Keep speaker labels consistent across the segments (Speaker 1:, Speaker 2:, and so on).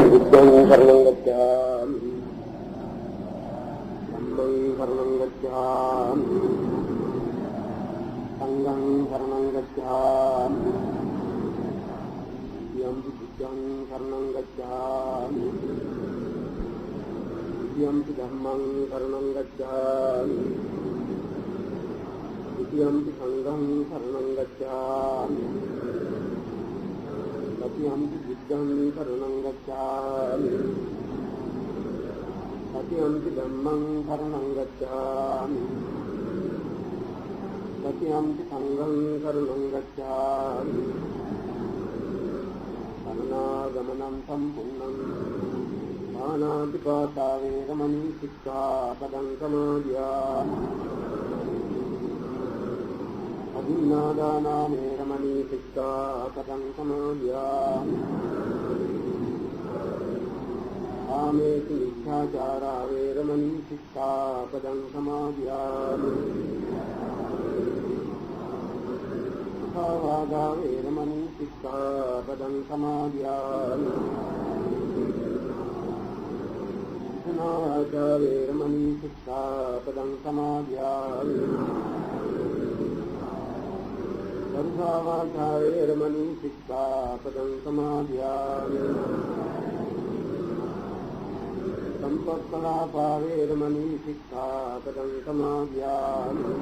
Speaker 1: बुद्धं शरणं गच्छामि धम्मं शरणं गच्छामि संघं शरणं गच्छामि द्वितीयं बुद्धं शरणं गच्छामि तृतीयं धम्मं शरणं गच्छामि तृतीयं संघं शरणं गच्छामि तृतीयं बुद्धं शरणं गच्छामि तृतीयं धम्मं शरणं गच्छामि तृतीयं संघं शरणं गच्छामि शरणागमनं सम्पूर्णं पाणातिपाता वेरमणि सिक्खापदं समादयामि अभिन्नादाना वेरमणि सिक्खापदं समादयामि कामेषु मिथ्याचारा वेरमणि सिक्खापदं समादयामि वादा वेरमणि सिक्खापदं समादयामि वाचा वेरमणि सिक्खापदं समादयामि वाचा वेरमणि सिक्खापदं समादयामि संपत्कलापा वेरमणि सिक्खापदं समादयामि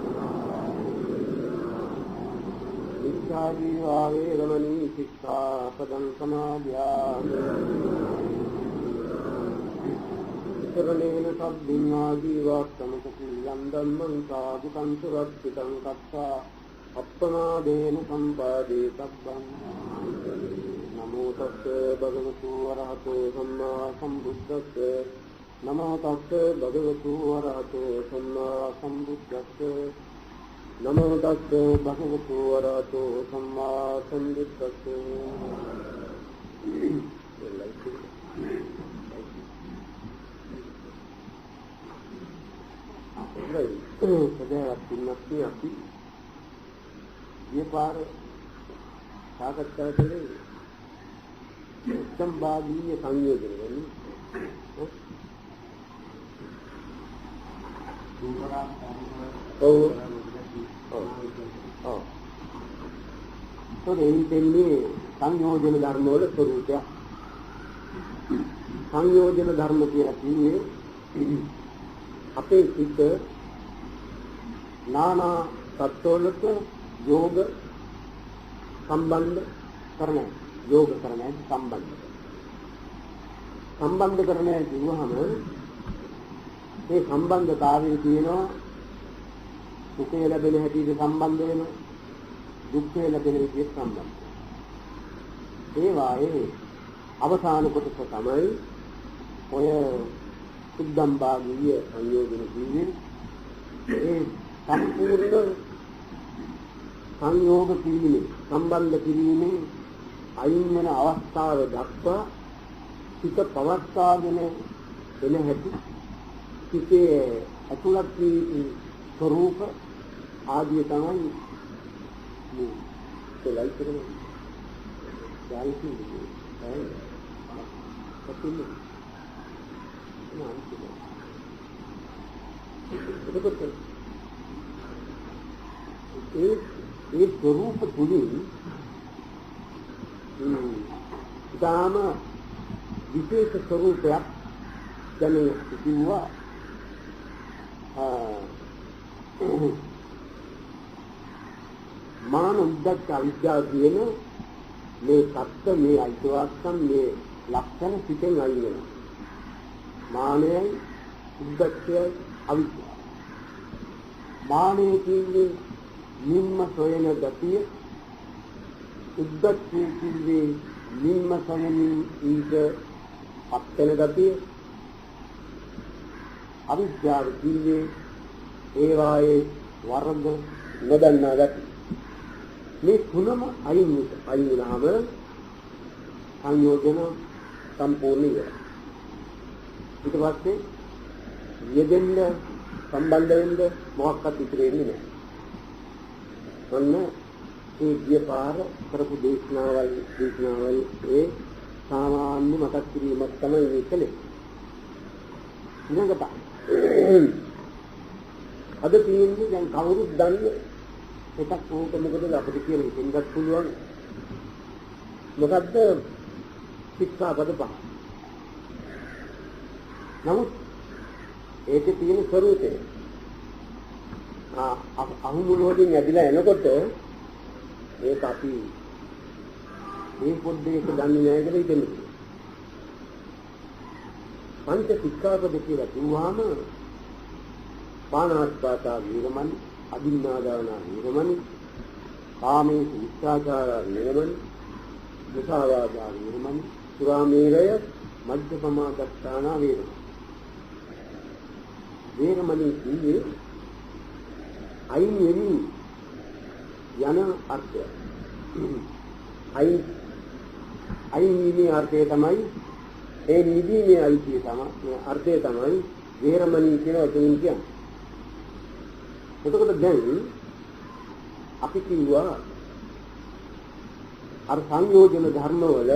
Speaker 1: मिथ्याजीवा वेरमणि सिक्खापदं समादयामि शरणेन सद्भिन्नाजीवात्तमकुल्यं धम्मं साधुकं सुरक्षितं कत्वा अप्पमादेन सम्पादे तब्बं नमो तस्से भगवतो अरहतो सम्मा सम्बुद्धस्से नमो तस्से भगवतो अरहतो सम्मा सम्बुद्धस्से नमो तस्से भगवतो अरहतो सम्मा सम्बुद्धस्से सदैव अपनी ये पार साकत्ता चले उत्तम बागीय संयोजन तो संयोजन धर्म स्वरूप संयोजन धर्म की रखी अपेक्षित नाना तत्वों योग संबंध करने योग करने संबंध करने की हम ये संबंध तावीन सुखे लभ्य संबंध दुखे लभ्य संबंध अवसान समय शुद्धम बागीय संयोजन संपूर्ण संयोग किरीमे संबंध किरीमे अयिन अवस्था दक्वा चित पवत्ताගෙන එන හැටි සිතේ අතුලත් වී ස්වરૂප ආදී තමයි මේ දෙලයි කරන්නේ දැල්කි ये स्वरूप तुली दाम विशेष स्वरूप जने हुआ मान उद्दत अविद्या में सत्य में ऐतिवास्तव में लक्षण सिटे आई माने उद्दत अविद्या माने की निम्न स्वयं गतिय उद्दत की निम्न स्वयं ईज अक्षण गतिय अविद्या की एवाए वर्ग नदन्ना गति මේ තුනම අයින් වුණාම සංයෝජන සම්පූර්ණ වෙනවා. ඊට පස්සේ යෙදෙන්න සම්බන්ධ වෙන්න මොකක්වත් ඉතුරු වෙන්නේ නැහැ. ඔන්න ඒ ගිය පාර කරපු දේශනාවල් ඒ සාමාන්‍ය මතක් කිරීමක් තමයි මේ කලේ. ඊළඟට අද තියෙන්නේ දැන් කවුරුත් දන්නේ එකක් ඕක මොකද අපිට කියලා හිතෙන්නත් පුළුවන්. මොකද්ද ශික්ෂාපද පහ. නමුත් ඒකේ තියෙන ස්වરૂපය අහුමුළු වලින් ඇදිලා එනකොට ඒක අපි මේ පොඩ්ඩේ එක දන්නේ නැහැ කියලා හිතෙන්නේ. පංච ශික්ෂාපද කියලා කිව්වහම පාණාතිපාතා වීරමණි, අදින්නාදාන වීරමණි, කාමේ විචාචාර වීරමණි, මුසාවාදා වීරමණි, සුරාමේරය මජ්ජපමාදස්ථාන වීරමණි. වීරමණි කියන්නේ අයින් වෙමින් යන අර්ථය. අයින් වීමේ අර්ථය තමයි ඒ නිදීමේ අයිතිය තමයි අර්ථය තමයි වේරමණී කියන වචනින් කියන්නේ. එතකොට දැන් අපි කිව්වා අර සංයෝජන ධර්මවල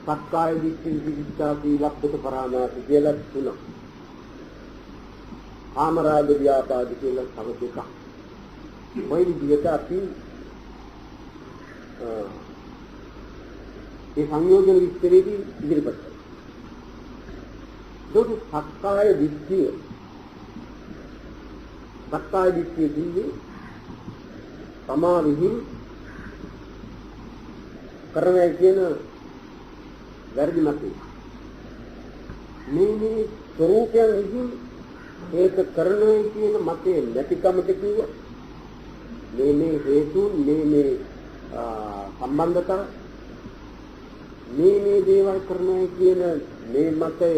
Speaker 1: සක්කාය දිට්ඨි විචිකිච්ඡාති ලක්ෂිත පරාමාස කියලා තුනක්. කාමරාග ව්‍යාපාද කියලා තව දෙකක්. මේ විදිහට අපි ඒ සංයෝජන විස්තරේදී ඉදිරිපත් කරනවා. දුක් සක්කාය දිට්ඨිය කියන්නේ තමා විහිං කරන්නේ කියන වැරදි මතය. මේ ස්වરૂපයන් විසින් ඒක කරන්නේ කියන මතය නැතිකමට කිව්වා. මේ හේතුන් මේ සම්බන්ධතා මේ දේවල් කරන්නේ කියන මේ මතය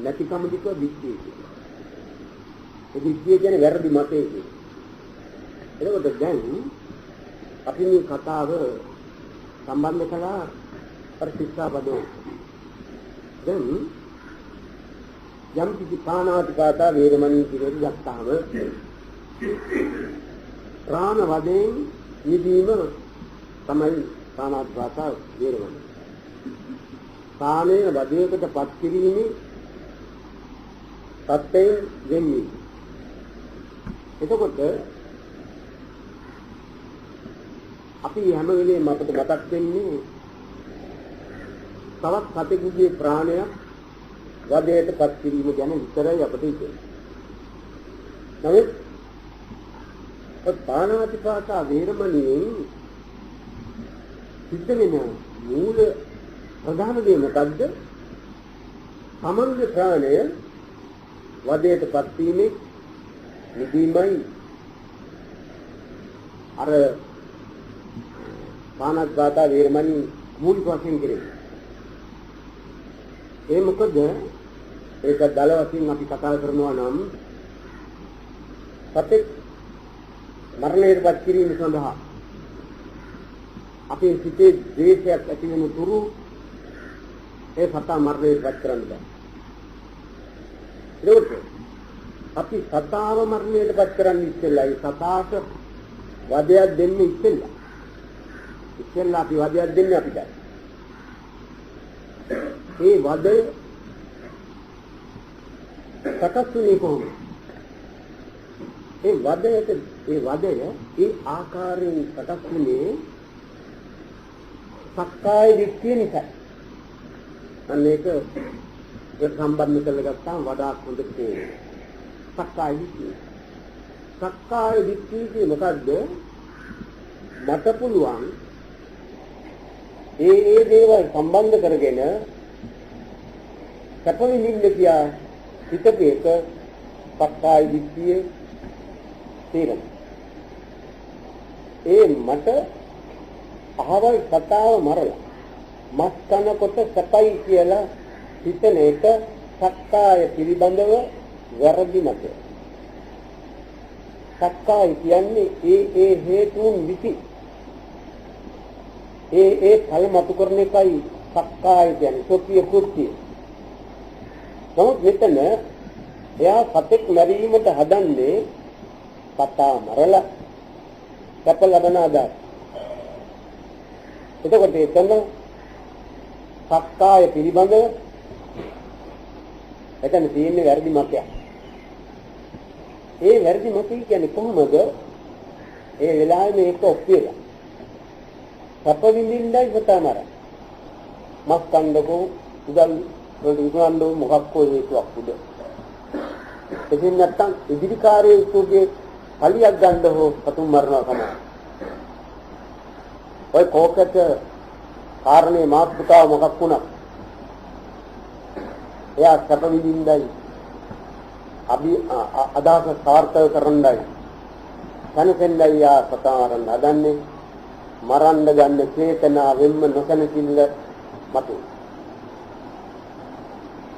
Speaker 1: නැතිකමට කිව්වා දිට්ඨිය කියලා. ඒ දිට්ඨිය කියන්නේ වැරදි මතය කියලා. එතකොට දැන් අපි මේ කතාව සම්බන්ධ කළා අර ශික්ෂාපදෝ. දැන් යම් කිසි පාණාතිපාතා වේරමණී කියලා ගත්තාම ප්‍රාණ වදයෙන් නිදීම තමයි පාණාතිපාතා වේරමණී. කාලයේ වදයකටපත් කිරීමේ තත්ත්වයෙන් වෙන්නේ. එතකොට අපි හැම වෙලේම අපිට මතක් වෙන්නේ තවත් කටෙකුගේ ප්‍රාණයක් වදයටපත් කිරීම ගැන විතරයි අපිට හිතෙන්නේ. නමුත් පාණාතිපාතා වේරමණියෙන් සිද්ධ වෙන මූල ප්‍රධාන දේ මොකද්ද? සමන්ගේ ප්‍රාණය වදයටපත් වීමේ නිදීමයි අර පාණාතිපාතා වේරමණී මූලික වශයෙන් කරේ. ඒ මොකද ඒක දල වශයෙන් අපි කතා කරනවා නම් සතෙක් මරණයටපත් කිරීම සඳහා අපේ සිතේ ද්වේෂයක් ඇති වෙන තුරු ඒ සතා මරණයටපත් කරන්න බෑ. ඒකට අපි සතාව මරණයටපත් කරන්න ඉස්සෙල්ලා ඒ සතාට වදයක් දෙන්න ඉස්සෙල්ලා අපි වදයක් දෙන්නේ අපිට. ඒ වදය සකස්ුනේ කොහොමද? ඒ වදය ඒ ආකාරයෙන් සකස්ුනේ සක්කාය දිට්ඨිය නිසා. අන්න ඒක සම්බන්ධ කරගත්තාම වඩාත් හොඳට තේරෙනවා. සක්කාය දිට්ඨිය. සක්කාය දිට්ඨිය මොකද්ද? මට පුළුවන් ඒ දේවල් සම්බන්ධ කරගෙන සැප විඳින්න කියා හිතපේක සක්කාය දිට්ඨිය තේරෙනවා. ඒ මට අහවල් සතාව මරලා මස් කනකොට සැපයි කියලා හිතන එක සක්කාය පිළිබඳව වැරදි මතය. සක්කාය කියන්නේ ඒ හේතුන් විසින් ඒ ඵල මතු කරන එකයි සක්කාය කියන්නේ සෝපිය කෘත්‍ය. නමුත් මෙතන එයා සතෙක් මරීමට හදන්නේ සතා මරලා සැප ලබන අදහස. එතකොට එතන සක්කාය පිළිබඳ එතන තියෙන්නේ වැරදි මතයක්. ඒ වැරදි මතය කියන්නේ කොහොමද? ඒ වෙලාවේ මේක ඔප්පියලා. සැප විඳින්නයි හිතමර. මස් කණ්ඩකෝ උදල් වල ඉක්වන්නෝ මොකක් හෝ හේතුවක් උද. එදින් නැත්තම් ඉදිරිකාරයේ උතුගේ කලියක් ගන්න හෝ පතුම් මරනවා තමයි. ඔය කෝකට කාරණේ මාත්‍රිකාව මොකක් වුණා? එයා සැප විඳින්නයි අදහස සාර්ථක කරන්නයි තනසෙල්ලයි යා සතාරන් හදන්නේ මරන්න ගන්න චේතනාවෙන්ම නොසනසිල්ල මතු.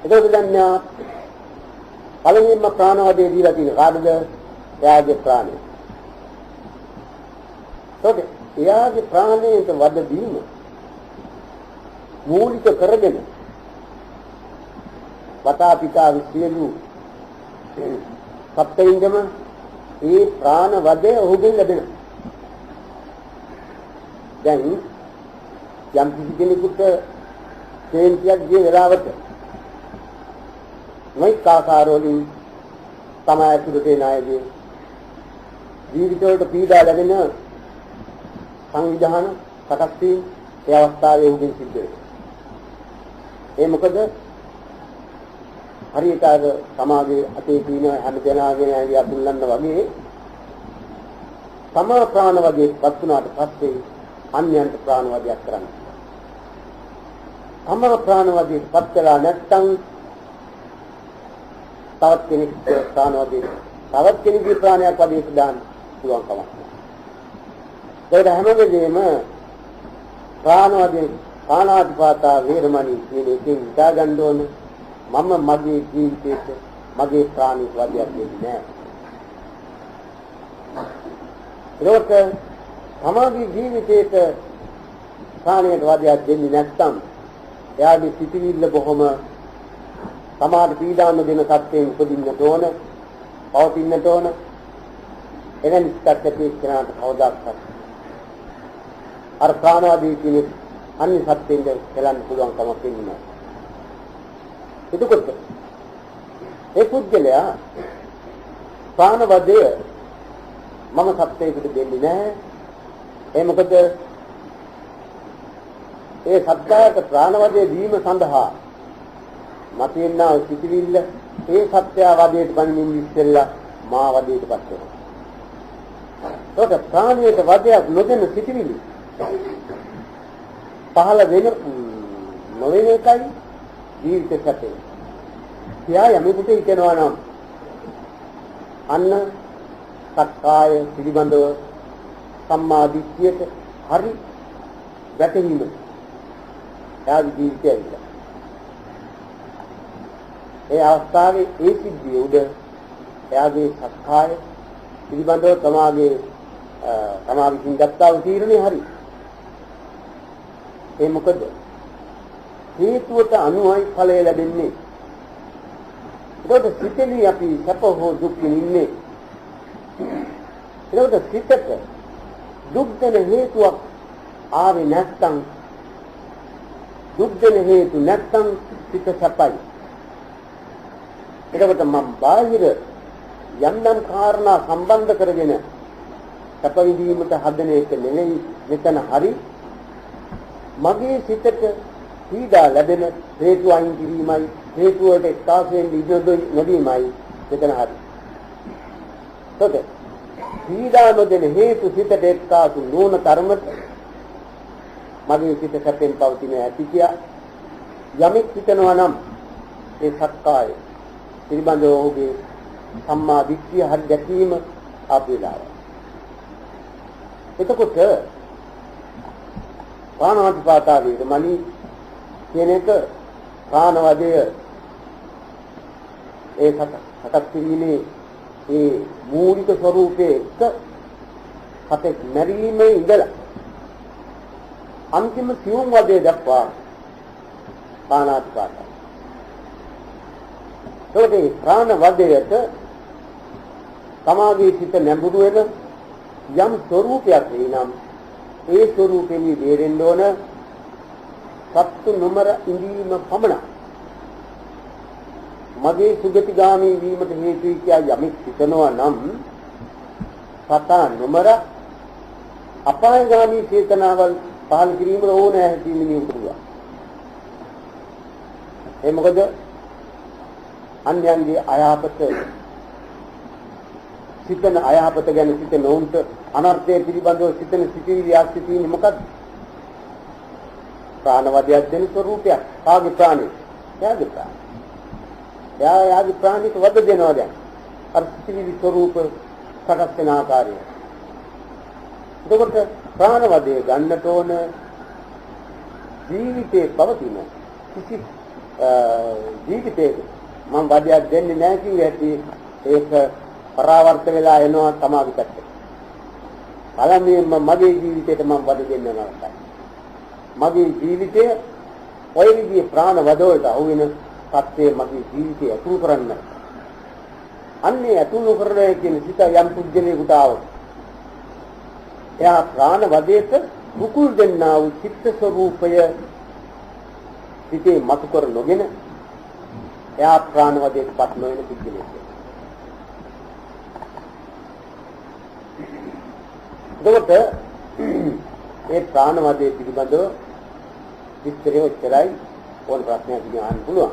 Speaker 1: ඒක දැන්නා පළවෙනිම ප්‍රාණවාදයේ දීලා තියෙන කාටද? එයාගේ ප්‍රාණය. ඒකේ එයාගේ ප්‍රාණයට වද දීම මූලික කරගෙන වතා පිටා විසියලු සත්ත්වයින්ගම ඒ ප්‍රාණ වදය ඔහුගෙන් ලැබෙන. දැන් යම් කිසි කෙනෙකුට තේන්තියක් ගිය වෙලාවට මේ කාකාරෝලින් තමයි අතුරුතේ නායකගේ ජීවිතවලට පීඩා ලැබෙන සංවිධාන සකස් වීම ඒ අවස්ථාවේ ඔහුගෙන් සිද්ධ වෙනවා. ඒ මොකද හරියට අර සමාජයේ අතේ තියෙන හැම දෙනාගෙන ඇවි අතුල්ලන්න වගේ සමා ප්‍රාණ වගේ පත් වුණාට පස්සේ අන්‍යයන්ට ප්‍රාණ වදයක් කරන්න. සමා ප්‍රාණ වගේ පත් වෙලා නැත්නම් තවත් කෙනෙක්ට ප්‍රාණ වදේ තවත් කෙනෙකුගේ ප්‍රාණයක් වදේ දාන්න පුළුවන් කමක් නැහැ. ඒකට හැම වෙලේම ප්‍රාණ වදේ පාණාතිපාතා වේරමණී කියන එකෙන් හිතා ගන්න ඕන මම මගේ ජීවිතේට මගේ ප්‍රාණික වදයක් දෙන්නේ නැහැ. ඒක සමාජී ජීවිතේට ප්‍රාණික වදයක් දෙන්නේ නැත්නම් එයාගේ සිතිවිල්ල බොහොම සමාජ පීඩාන දෙන සත්‍යයෙන් උපදින්නට ඕන, පවතින්නට ඕන. එවැනි ස්ථත්කේ කරාට කවදාවත් අර ප්‍රාණවාදී කියන අන්‍ය සත්‍යෙන්ද කියලා පුළුවන් කමක් වෙන්නේ නැහැ. එතකොට ඒ පුද්ගලයා ප්‍රාණවදය මම සත්‍යයකට දෙන්නේ නැහැ. ඒ මොකද ඒ සත්‍යයට ප්‍රාණවදය දීම සඳහා මතින්නා සිටිවිල්ල ඒ සත්‍යවදයට පණින්න ඉස්සෙල්ලා මා වදයටපත් වෙනවා. ඒකට ප්‍රාණයට වදයක් නොදෙන සිටිවිලි පහළ වෙන නොවන එකයි ජීවිත සැපේ. කියා යමෙකුට හිතෙනවා නම් අන්න සක්කාය පිළිබඳව සම්මා දිට්ඨියට හරි වැටහීම එයාගේ ජීවිතය ඇවිල්ලා. ඒ අවස්ථාවේ ඒ සිද්ධිය උඩ එයාගේ සක්කාය පිළිබඳව තමාගේ විසින් ගත්තා වූ තීරණේ හරි. ඒ මොකද හේතුවට අනුවයි ඵලය ලැබෙන්නේ. ඒකට සිතෙලි අපි සැප හෝ දුක් විඳින්නේ. ඒකට සිතට දුක් දෙන හේතුවක් ආවේ නැත්නම් දුක් දෙන හේතු නැත්නම් සිත සැපයි. ඒකට මම බාහිර යම්නම් කාරණා සම්බන්ධ කරගෙන සැප විඳීමට හදන එක නෙවෙයි මෙතන හරි. මගේ සිතට පීඩා ලැබෙන හේතු අයින් කිරීමයි හේතු වලට එක්කාසෙන් නොදීමයි මෙතන හරි. ඒකට පීඩා නොදෙන හේතු සිතට එක්කාසු නොවන තරමට මගේ සිත සැපෙන් පවතින ඇති කියා යමෙක් හිතනවා නම් ඒ සක්කාය පිළිබඳව ඔහුගේ සම්මා දිට්ඨිය හරි දැකීම ආපේලාව. එතකොට ප්‍රාණාතිපාතා වේරමණී කියන එක ප්‍රාණවදය ඒ සකස් කිරීමේ ඒ මූලික ස්වરૂපයේ හතෙක් මැරීමේ ඉඳලා අන්තිම සියුම් වදේ දක්වා ප්‍රාණාතිපාතා. ඒකේ ප්‍රාණවදයට සමාගයේ සිට නැඹුරු වෙන යම් ස්වરૂපයක් වෙනම් ඒ ස්වરૂපෙන් බේරෙන්න ඕන සත්තු නොමර ඉඳීම පමණ. මගේ සුගතිගාමී වීමට හේතුයි කියා යමෙක් හිතනවා නම් සතා නොමර අපායගාමී චේතනාවල් පහළ කිරීම ඕනෑ හැදීමේ උතුරුවා. ඒ මොකද අන්‍යයන්ගේ අයහපත සිතන අයහපත ගැන සිතන උන්ට අනර්ථය පිළිබඳව සිතන සිටිවිලි ආස්ති තියෙන්නේ මොකද්ද? ප්‍රාණවදයක් දෙන ස්වરૂපයක්. කාගේ ප්‍රාණය? යාගේ ප්‍රාණය. යාගේ ප්‍රාණයට වද දෙනවා දැන්. අර සිටිවිලි ස්වરૂප සකස් වෙන ආකාරය. එතකොට ප්‍රාණවදයේ ගන්නට ඕන ජීවිතේ පවතින කිසි ජීවිතේ මම වදයක් දෙන්නේ නැහැ කිව්වැටි ඒක පරාවර්ත වෙලා එනවා තමයි පැත්තට. බලන්නේම මගේ ජීවිතේට මම වද දෙන්න නරකයි. මගේ ජීවිතය ඔය විදිහේ ප්‍රාණ වදවලට අහු වෙන සත්‍යය මගේ ජීවිතය අතුරු කරන්න. අන්නේ අතුරු කරන්නේ කියන සිත යම් පුද්ගලයෙකුට ආවොත් එයා ප්‍රාණ වදයට මුකුල් දෙන්නා වූ චිත්ත ස්වરૂපය සිතේ මතු කර නොගෙන එයා ප්‍රාණ වදයට පත් නොවන පුද්ගලයෙක්. එතකොට ඒ ප්‍රාණ වදයේ පිළිබඳව විස්තරය ඔච්චරයි ඕන ප්‍රශ්නයක් අහන්න පුළුවන්.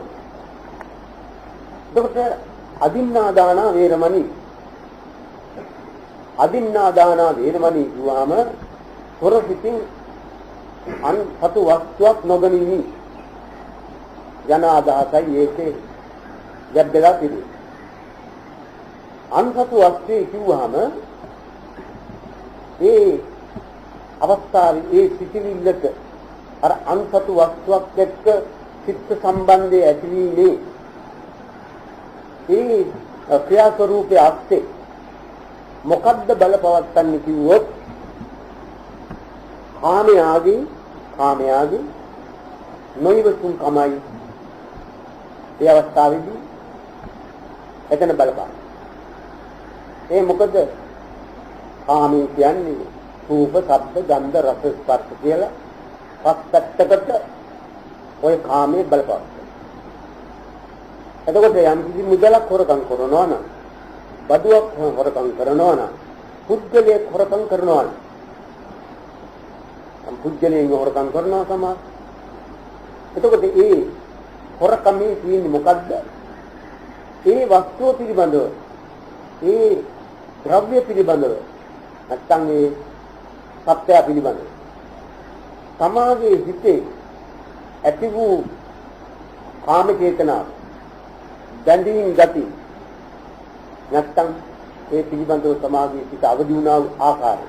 Speaker 1: එතකොට අදින්නාදාන වේරමණී කියුවාම තොරසිතින් අන් සතු වස්තුවක් නොගනිමි යන අදහසයි ඒකේ ගැබ්බලා තිබෙන්නේ. අන් සතු වස්තුවේ කියුවාම ඒ අවස්ථාවේ ඒ සිතිවිල්ලක අර අන් සතු වස්තුවක් එක්ක චිත්ත සම්බන්ධය ඇතිවීමේ ඒ ක්‍රියා ස්වરૂපයේ අස්සේ මොකද්ද බලපවත්තන්නේ කිව්වොත් කාමයාගේ නොයවතුන් කමයි. ඒ අවස්ථාවේදී එතන බලපං. ඒ මොකද කාමී කියන්නේ රූප, ශබ්ද, ගන්ධ, රස, ස්පර්ශ කියලා පස්පැත්තකට ඔය කාමයේ බලපං. එතකොට යම් කිසි මුදලක් හොරකම් කරනවා නම්, බඩුවක් හොරකම් කරනවා නම්, පුද්ගලයෙක් හොරකම් කරනවා නම්, පුද්ගලයෙක් හොරකම් කරනවා තමයි. එතකොට ඒ හොරකමේ තියෙන්නේ මොකද්ද? ඒ වස්තුව පිළිබඳව, ඒ ද්‍රව්‍ය පිළිබඳව, නැත්නම් ඒ සත්‍යය පිළිබඳව තමාගේ හිතේ ඇති වූ කාම චේතනාව, දැඳීම් ගති, නැත්නම් ඒ පිළිබඳව තමාගේ හිත අවදි වුණා වූ ආකාරය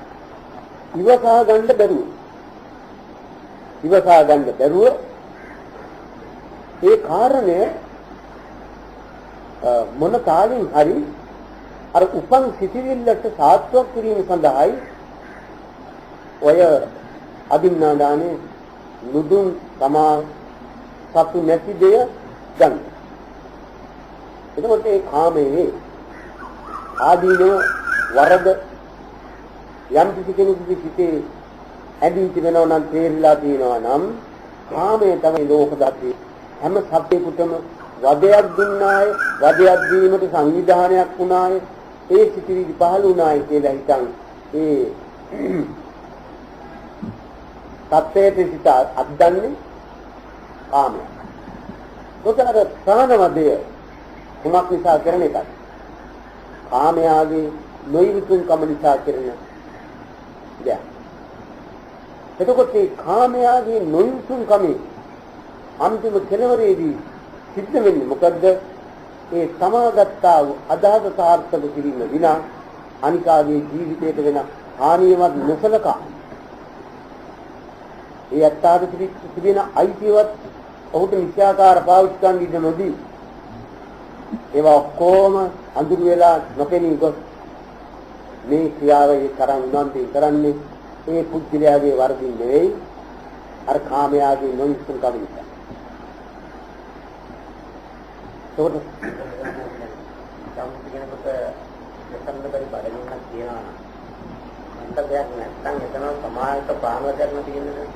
Speaker 1: ඉවසා ගන්න බැරුව ඒ කාරණය මොන කාලෙන් හරි අර උපන් සිටිවිල්ලට සාත්වක් කිරීම සඳහායි ඔය අදින්නාදානේ නුදුන් තමා සතු නැති දෙය ගන්න. එතකොට ඒ කාමයේ ආදීනව වරද යම් කිසි කෙනෙකුගේ සිටේ ඇදී තිබෙනවා නම් තේරිලා තියෙනවා නම් කාමයේ තමයි ලෝක ධාතේ හැම සත්‍යයකටම වදයක් දුන්නාය, වදයක් දීමට සංවිධානයක් වුණාය, ඒ සිටිවිලි පහළ වුණාය කියලා හිතන් ඒ සත්‍යයේ සිට අද්දන්නේ කාමය. කොතනද ප්‍රාණවදය කුමක් නිසා කරන එකද? කාමයාගේ නොයවිතුන් කම නිසා කරන දෙයක්. එතකොට මේ කාමයාගේ නොයවිතුන් කමේ අන්තිම කෙලවරේදී සිද්ධ වෙන්නේ මොකද්ද? ඒ සමාගත්තා වූ අදහස සාර්ථක කිරීම විනා අනිකාගේ ජීවිතයට වෙන හානියවත් නොසලකා ඒ අත්තාට තිබෙන අයිතිවත් ඔහුට මිත්‍යාකාර පාවිච්චි කරන්න ඉඩ නොදී ඒවා ඔක්කොම අඳුර වෙලා නොපෙනී ගොස් මේ ක්‍රියාවේ තරම් උනන්දු කරන්නේ ඒ පුද්ගලයාගේ වරදින් නෙවෙයි අර කාමයාගේ නොවිසුන් කම නිසා. ඒකට සම්පූර්ණ කෙනෙකුට දෙකම බඩගින්නක් තියනවා නම් දෙයක් නැත්නම් එතන සමාජයට ප්‍රාණවදයක් නැති කියන්නේ.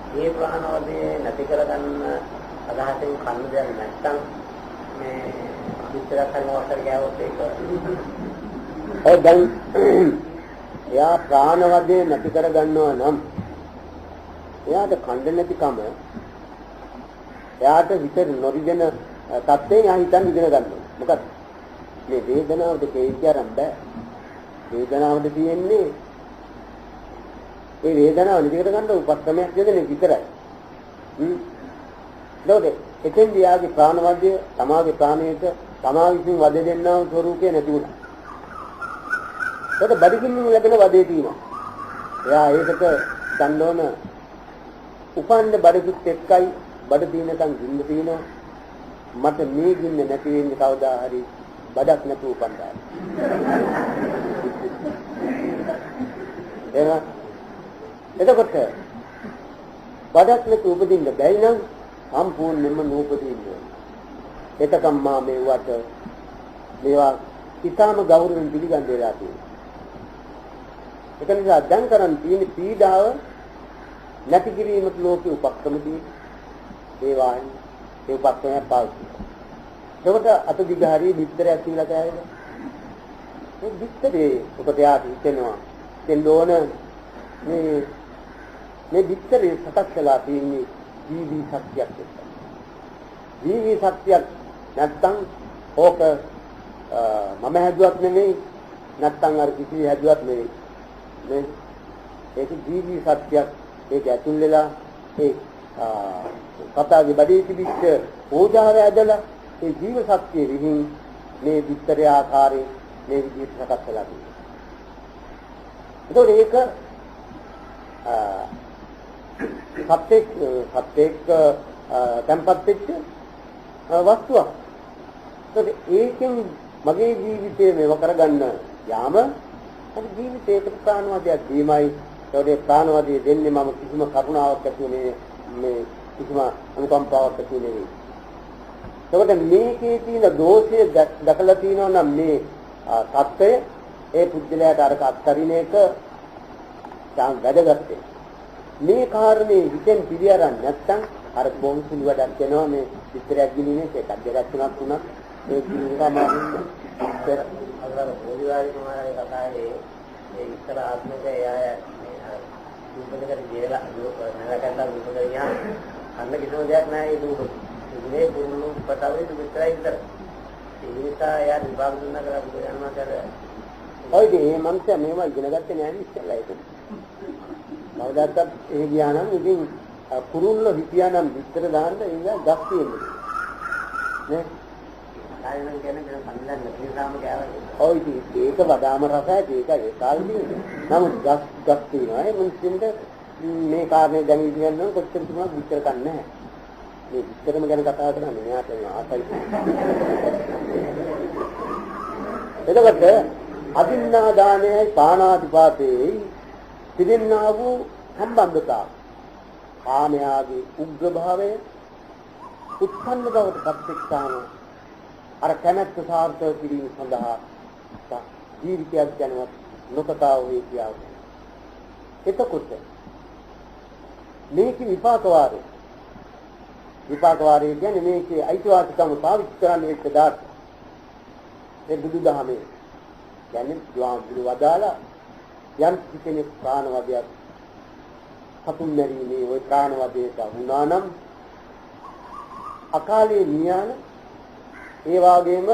Speaker 1: මේ ප්‍රාණවදේ නැති කරගන්න අදහසින් කන්න දෙයක් නැත්නම් මේ විතරක් හරි මොකක්ද ගෑවොත් ඒක ඔය දැන් එයා ප්‍රාණවදේ නැති කරගන්නවා නම් එයාට කන්න නැතිකම එයාට හිත නොරිදෙන තත්ත්වයෙන් එයා හිතන් ඉගෙන ගන්නවා. මොකද මේ වේදනාවට කේන්තියරම් බෑ. වේදනාවට තියෙන්නේ ඒ වේදනාව නිදි කර ගන්න උපක්‍රමයක් දෙන්නේ විතරයි. එතෙන්දී යාගේ ප්‍රාණවද්‍ය තමාගේ ප්‍රාණයට තමා විසින් වද දෙන්නා වූ ස්වરૂපේ නැති වුණා. ඒකට බඩගින්නින් ලැබෙන වදේ තියෙනවා. එයා ඒකට ගන්න ඕන උපන්න බඩගිත් එක්කයි බඩ තියෙනකන් ගින්න තියෙනවා. මට මේ ගින්න නැති වෙන්නේ කවදා හරි බඩක් නැතුව උපන්නා. එතකොට බඩක් නැතුව උපදින්න බැයි නම් සම්පූර්ණයෙන්ම නූපදින්න ඕනේ. එතකම් මා මේවට මේවා ඊටාම ගෞරවයෙන් පිළිගන්න වෙලා තියෙනවා. ඒක නිසා දැන් කරන් තියෙන පීඩාව නැති කිරීමට ලෝකේ උපක්‍රම තියෙනවා. ඒ උපක්‍රමයක් පාවිච්චි කරනවා. ඒකට අත දිග හරිය විස්තරයක් කියලා කියනවා. මේ විස්තරේ ඔබට යාට හිතෙනවා දෙන්න මේ විස්තරේ සකස් කළා තියෙන්නේ ජීවි සත්‍යයක් එක්ක. ජීවි සත්‍යයක් නැත්තම් ඕක මම හැදුවත් නෙමෙයි නැත්තම් අර කිසි හැදුවත් නෙමෙයි. මේ ඒක ජීවි සත්‍යයක්. ඒක ඇතුල් වෙලා ඒ කතාවේ බඩේ තිබිච්ච ඕජාව ඇදලා ඒ ජීව සත්‍යයේ විහිං මේ විස්තරය ආකාරයෙන් මේ විදිහට සකස් කළා තියෙනවා. ඒක සත්‍යයක් tempat වෙච්ච වස්තුවක්. ඒකෙන් මගේ ජීවිතය මේව කරගන්න යාම අර ජීවිතේට ප්‍රාණවාදයක් දීමයි. ඒකේ ප්‍රාණවාදී දෙන්නේ මම කිසිම කරුණාවක් ඇතුලේ මේ කිසිම අනුකම්පාවක් ඇතුලේ නෙවෙයි. ඒකට මේකේ තියෙන දෝෂය දැකලා තියෙනවා නම් මේ සත්‍යය ඒ පුද්ගලයාට අරක අත්තරින එක වැදගත්. මේ කාරණේ හිතෙන් පිළිඅරන් නැත්නම් අර බොහොම සුළු වැඩක් වෙනවා මේ විස්තරයක් ගිලිනේ එකක් දෙකක් තුනක් තුනක් මේ ගිලිනවා මාන්නේ ඉතර අර පොඩිවාරි කුමාරගේ කතාවේ මේ ඉතර ආත්මකය දුපදකට ගිරලා නරකන්නා දුපදට ගියාම අන්න කිසිම දෙයක් නැහැ ඒ දුප. ඉන්නේ පුරුණු පතාවේ දුපතරයි විතර. ඒ නිසා යා විභාග දුන්නා කරා බුදුරජාණන් වහන්සේ ඔය මේ මනුස්සයා මේවා ඉගෙන ගත්තේ නැහැ ඉස්සෙල්ලා ඒක. කවදාවත් එහෙ ගියා නම් ඉතින් කුරුල්ල හිටියා නම් විතර දාන්න ඒක ගස් තියෙන්නේ. නේ? ආයෙත් කියන්නේ මම සම්ලන්න පිළිසාම ගෑවනේ. ඔය ඒක වඩාම රසයි ඒක ඒ කාලේ. නමුත් ගස් තියෙනවා. ඒ මිනිස්සුන්ට මේ කාරණේ දැන් ඉගෙනගන්න කොච්චර තුනක් විතර කන්නේ නැහැ. මේ විතරම ගැන කතා කරන්නේ මෙයාට ආසයි. එතකොට අදින්නා දානයයි පාණාතිපාතේ තිරෙන්නා වූ සම්බන්ධතාව කාමයාගේ උග්‍ර භාවය උත්පන්න බවට පත්‍ක්ෂාන අර කැමැත්ත සාර්ථක කිරීම සඳහා ජීවිතයක් ගැනවත් නොකතාව වේ කියන්නේ. එතකොට මේක විපාක වාරය කියන්නේ මේකේ අයිතිවාසිකම් පාවිච්චි කරන්නේ ඒක දාට ඒ බුදුදහමේ කියන්නේ ද්වාංගුල වදාලා යම් කෙනෙක් ප්‍රාණවදයක් සතුන් මැරීමේ ওই ප්‍රාණවදයට වුණා නම් අකාලේ නියන ඒ වගේම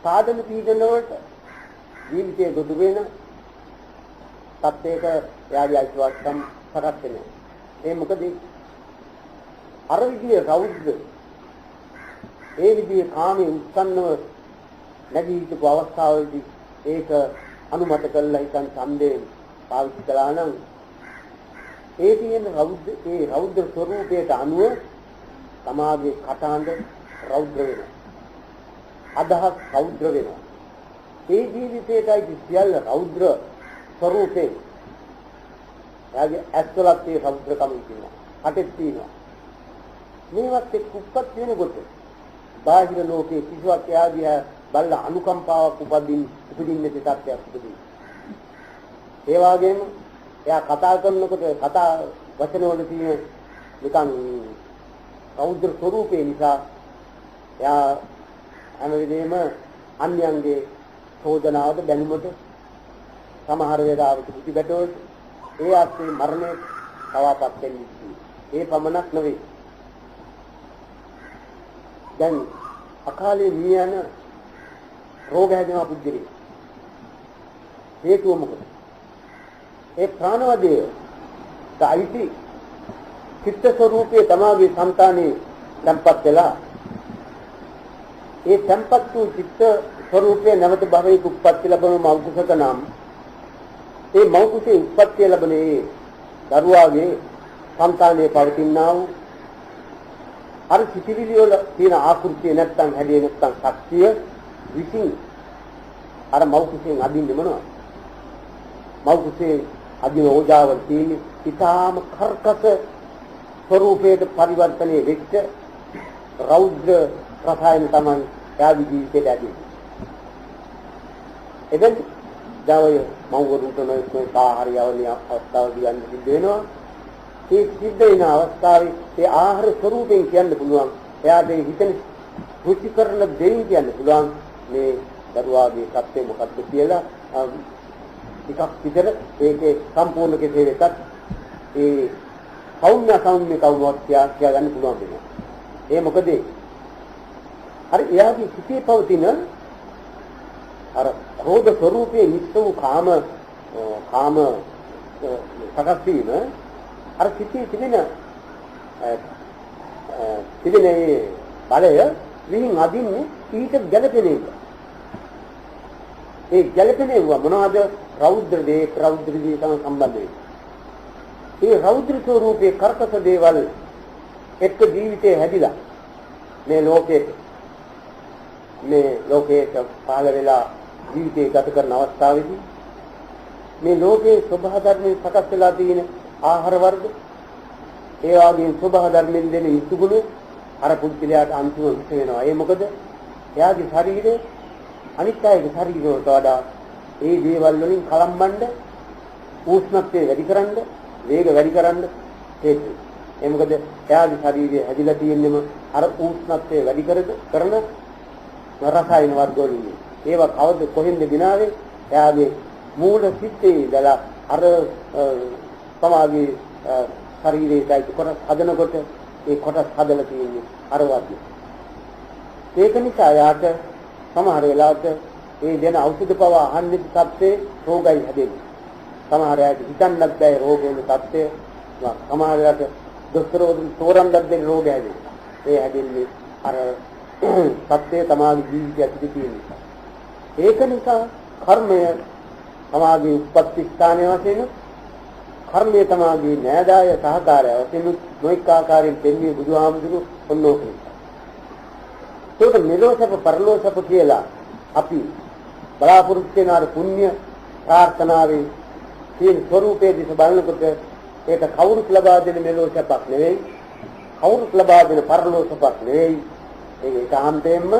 Speaker 1: සාධන පීඩන වලට ජීවිතයේ ගොඩ වෙන තත්ත්වයක එයාගේ අයිතිවාසිකම් සකස් වෙනවා. ඒ මොකද අර විදිහේ රෞද්‍ර ඒ විදිහේ කාමයේ උත්සන්නව නැගී සිටපු අවස්ථාවේදී ඒක අනුමත කළා හිතන් ඡන්දයෙන් පාවිච්චි කළා නම් ඒ තියෙන රෞද්‍ර ස්වરૂපයට අනුව තමාගේ කටහඬ රෞද්‍ර වෙනවා. අදහස් රෞද්‍ර වෙනවා. ඒ ජීවිතයටයි සියල්ල රෞද්‍ර ස්වરૂපේ. යාගේ ඇස්වලත් ඒ රෞද්‍රකම තියෙනවා. අටෙත් තියෙනවා. මේවත් එක්ක උපත් වෙනකොට බාහිර ලෝකයේ කිසිවක් යාදියා බල්ල අනුකම්පාවක් උපදින්නේ තත්ත්වයක් උපදිනවා. ඒ වගේම එයා කතා කරනකොට කතා වචන වල තියෙන නිකන් රෞද්‍ර ස්වරූපේ නිසා එයා හැම වෙලේම අන්‍යයන්ගේ චෝදනාවද දැනුමට සමහර වෙලාවට පිටිබැටවලට ඒ ආස්සේ මරණය තවාපත් වෙන්නේ. ඒ පමණක් නෙවෙයි. දැන් අකාලේ මිය යන රෝග හැදෙනවා පුද්ගලෙක්. හේතුව මොකද? ඒ ප්‍රාණවදයේ සායිති චිත්ත ස්වરૂපයේ තමාගේ సంతානේ සම්පත් වෙලා ඒ සම්පත් වූ චිත්ත ස්වરૂපයේ නැවත භවයක උප්පත්ති ලැබෙන මෞඛසක නම් ඒ මෞඛසේ උප්පත්ති ලැබෙන ඒ දරුවාගේ సంతානේ පවතිනා වූ අර සිතිවිලි වල තියෙන ආකෘතිය නැත්තම් හැදේ නැත්තම් ශක්තිය විසින් අර මෞඛසෙන් අදින්නේ මොනවද? මෞඛසේ අදින ඕජාවල් තියෙන්නේ ඊටාම කර්කස ස්වરૂපයට පරිවර්තනය වෙච්ච රෞද්‍ර රසායන තමයි යාවි ජීවිතයට ඇදෙන්නේ. එබැවින් දවය මව්වරුන්ට නොයෙක් ආහාරයවලිය අවස්ථාවදී යන්න සිද්ධ වෙනවා. ඒ සිද්ධ වෙන අවස්ථාවේ ඒ ආහාර ස්වરૂපයෙන් කියන්න පුළුවන්. එයාට හිතෙන රුචි කරන දෙයින් කියන්න පුළුවන් මේ දරුවාගේ සත්‍ය මොකක්ද කියලා ටිකක් විතර ඒකේ සම්පූර්ණ කෙසේ වෙතත් ඒ සෞම්‍ය කවුරුවත් කියා ගන්න පුළුවන් වෙනවා. ඒ මොකද අර එයාගේ සිතේ පවතින අර රෝධ ස්වરૂපයේ නිත්‍ය වූ කාම සකස් වීම අර සිතේ තිබෙන බලය විහිං අදින්නේ ඊට ගැළපෙන එක. ඒ ගැළපෙන්නේ මොනවද? රෞද්‍ර දේ සම්බන්ධ වෙයි. ඒ රෞද්‍ර ස්වરૂපයේ කර්කස දේවල් එක්ක ජීවිතේ හැදිලා මේ ලෝකයේ පහළ වෙලා ජීවිතේ ගත කරන අවස්ථාවේදී මේ ලෝකයේ ස්වභාව ධර්මයෙන් සකස් වෙලා තියෙන ආහාර වර්ග ඒ වගේම ස්වභාව ධර්මයෙන් දෙන ඉසුගුණ අර පුද්ගලයාට අන්තිම විස වෙනවා. ඒ මොකද එයාගේ ශරීරය අනිත් අයගේ ශරීරයට වඩා ඒ දේවල් වලින් කලම්බන්න උෂ්ණත්වය වැඩිකරන්න වේග වැඩිකරන්න හේතුයි. ඒ මොකද එයාගේ ශරීරය හැදිලා තියෙන්නම අර උෂ්ණත්වය වැඩි කරන රසායන වර්ග වලින්. ඒවා කවද කොහෙන්ද දිනාවේ? එයාගේ මූල සිත්තේ ඉඳලා අර සමාගයේ ශරීරයයි කොටස් හදනකොට ඒ කොටස් හදලා තියෙන්නේ අර වර්ගය. ඒක නිසා යාට සමහර වෙලාවට ඒ දෙන ඖෂධ පව අහන්නේ සත්‍යේ රෝගයි හැදෙන්නේ. සමහර අයට හිතන්නත් බැහැ රෝග වෙන සත්‍ය. සමහර වෙලාවට දොස්තරවරුන් තෝරන්නත් බැරි රෝග හැදෙන්නේ. ඒ හැදෙන්නේ අර සත්‍යය තමාගේ ජීවිතය ඇතුළේ තියෙන නිසා. ඒක නිසා කර්මය තමාගේ උප්පත්ති ස්ථානය වශයෙන් කර්මය තමාගේ නෑදාය සහකාරය වශයෙන් නොඑක ආකාරයෙන් දෙන්නේ බුදුහාමුදුරුවෝ ඔන්නෝක නිසා. ඒක මෙලොවසප පරලොවසප කියලා අපි බලාපොරොත්තු වෙන අර පුණ්‍ය ප්‍රාර්ථනාවේ තියෙන ස්වરૂපයේ දිස බලනකොට ඒක කවුරුත් ලබා දෙන මෙලොවසපක් නෙවෙයි, කවුරුත් ලබා දෙන පරලොවසපක් නෙවෙයි. ඒක ආන්තයෙන්ම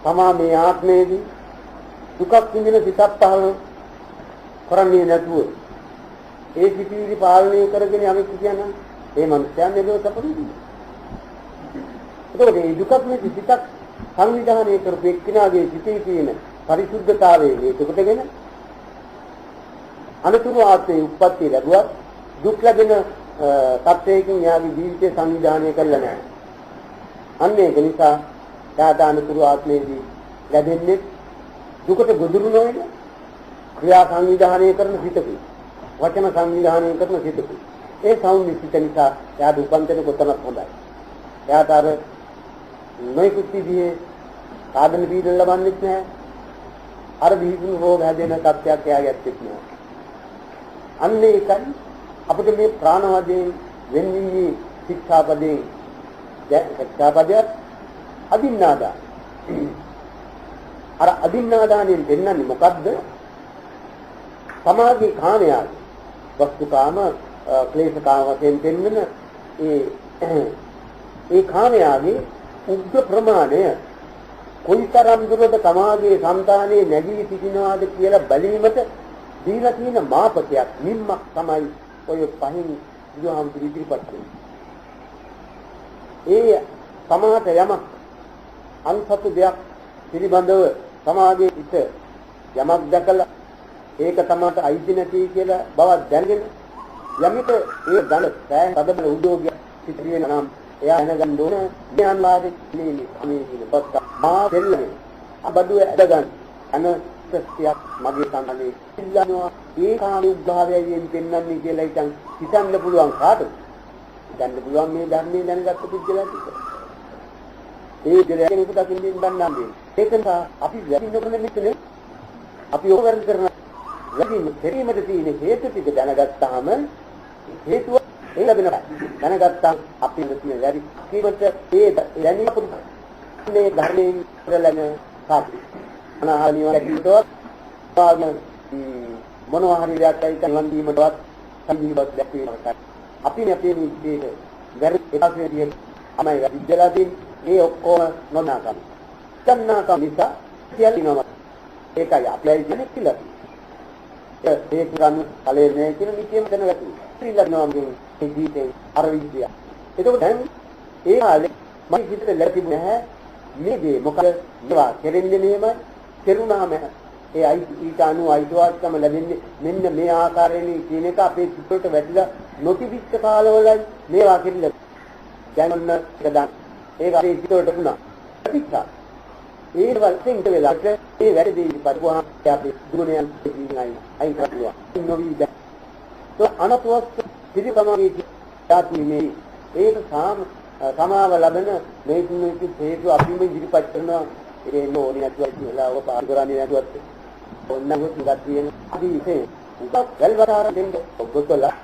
Speaker 1: තමා මේ ආත්මයේදී දුකක් විඳින සිතක් පහළ කරන්නේ නැතුව ඒ සිටිවිලි පාලනය කරගෙන යමෙක් කියනවා ඒ මනුස්සයන් මෙලොවසප විඳිනවා. ඒකෝට මේ දුකක් මේ සිතක් සංවිධානය කරපු එක්කිනාගේ සිටේ තියෙන පරිසුද්ධතාවයේ හේතුකටගෙන අනුතුරු ආත්මයේ උප්පත්ති ලැබුවත් දුක් ලැබෙන තත්ත්වයකින් යාගේ ජීවිතය සංවිධානය කරලා නැහැ. අන්න ඒක නිසා යාදානුතුරු ආත්මයේදී ලැබෙන්නේ දුකට ගොදුරු නොවන ක්‍රියා සංවිධානය කරන සිතකුයි. වචන සංවිධානය කරන සිතකුයි. ඒ සෞම්‍ය සිත නිසා යාද උපන්තන කොතනක් හොඳයි. යාට අර නොයෙකුත් විදිහේ සාධන පීඩන ලබන්නෙත් නැහැ. අර විහිදුණු රෝග හැදෙන තත්ත්වයක් එයාගේ ඇත්තෙත් නැහැ. අන්න ඒකයි අපිට මේ ප්‍රාණවදයෙන් වෙන්නේ ශික්ෂාපදයෙන් ශික්ෂාපදයක් අදින්නාදා. අර අදින්නාදානෙන් දෙන්නන්නේ මොකද්ද? සමාධි කාමයයි වස්තුකාම ක්ලේශකාම වශයෙන් දෙන්නන ඒ කාමයාගේ උග්‍ර ප්‍රමාණය කොයිතරම් දුරද තමාගේ సంతානයේ නැගී සිටිනවාද කියලා බැලීමට දීලා තියෙන මාපකයක් නිම්මක් තමයි ඔය පහින් බුදුහාමුදුරු ඉදිරිපත් කළේ. ඒ සමාත යමක් අන්සතු දෙයක් පිළිබඳව සමාගයේ පිට යමක් දැකලා ඒක තමයි අයිති නැති කියලා බවක් දැනගෙන යමිට ඒ ධන සෑහෙන පදබල උද්‍යෝගය සිටින නම් එයා දැනගන්න ඕන මේ අන්වාදේ මේ පොත් මා දෙන්නේ අබඩුව ඇදගන්න අනස්තියක් මගේ සම්මනේ ඉල්ලනවා ඒ කාණුග්ගාවයෙන් පෙන්වන්නේ කියලා හිතන්න පුළුවන් කාටද හිතන්න පුළුවන් මේ ධර්මයේ දැනගත්ත පුද්ගලයාට ඒ දෙලෙකට දකින්න බන්නන්නේ ඒක නිසා අපි වැඩිනකොට මෙතන අපි ඕවර් කරන වැඩිම දෙීමට තියෙන හේතු ටික දැනගත්තාම හේතුව ඒ ලැබෙනවා දැනගත්තා අපි තියෙන වැඩි කීමට ඒ දැනීම මේ ධර්මයෙන් කරලන සාපි අනාහලිය කැටිතොත් මොනවා හරි දෙයක් අයින් වන්දීමටවත් සම්බන්ධවත් දැක්වීමකට අපි මේ නිදේ වැරදි එකසේදී අමයි විද්‍යාලදී මේ ඔක්කොම නොනාකම් කන්නාකම් නිසා කියලිනවා ඒකයි අපලයි දෙන්නේ කියලා ඒක ගන්න කලේ නේ කියන නිතියම දැනගත්තා ශ්‍රීලංකාවේ මේ ජීවිතේ අර විද්‍යාව එතකොට දැන් ඒ කාලේ මම හිතේ ලැබිබු නැහැ මේ දේ මොකද මේවා කෙරෙන්නේ මෙහෙම කෙරුණාම ඒ ඊට අනුව අයිතිවාසිකම ලැබෙන්නේ මෙන්න මේ ආකාරයෙන් කියන එක අපේ චිත්තයට වැටිලා නොතිබිච්ච කාලවලයි මේවා කෙරෙන්නේ දැන් ඔන්න ඒක දාන්න ඒක අපේ චිත්තයට වුණා ප්‍රතික්ෂා ඒ වලෙන් වෙලාවට ඒ වැඩි පරිවහන් අපේ දුණයන් දිනයි අයින් කරනවා නොවි તો අනතුවස් පිළිපමගේ යාති මේ ඒක සමාව ලබන මේ හේතු අපි මේ ඉදිරිපත් කරනවා ඒ නෝනි නැතුව කියලා ඔබ පාර කරන්නේ නැතුවත් ඔන්නම ඉඳක් තියෙන අදීසේ උදක් වැල්වතාර දෙන්න ඔබතලා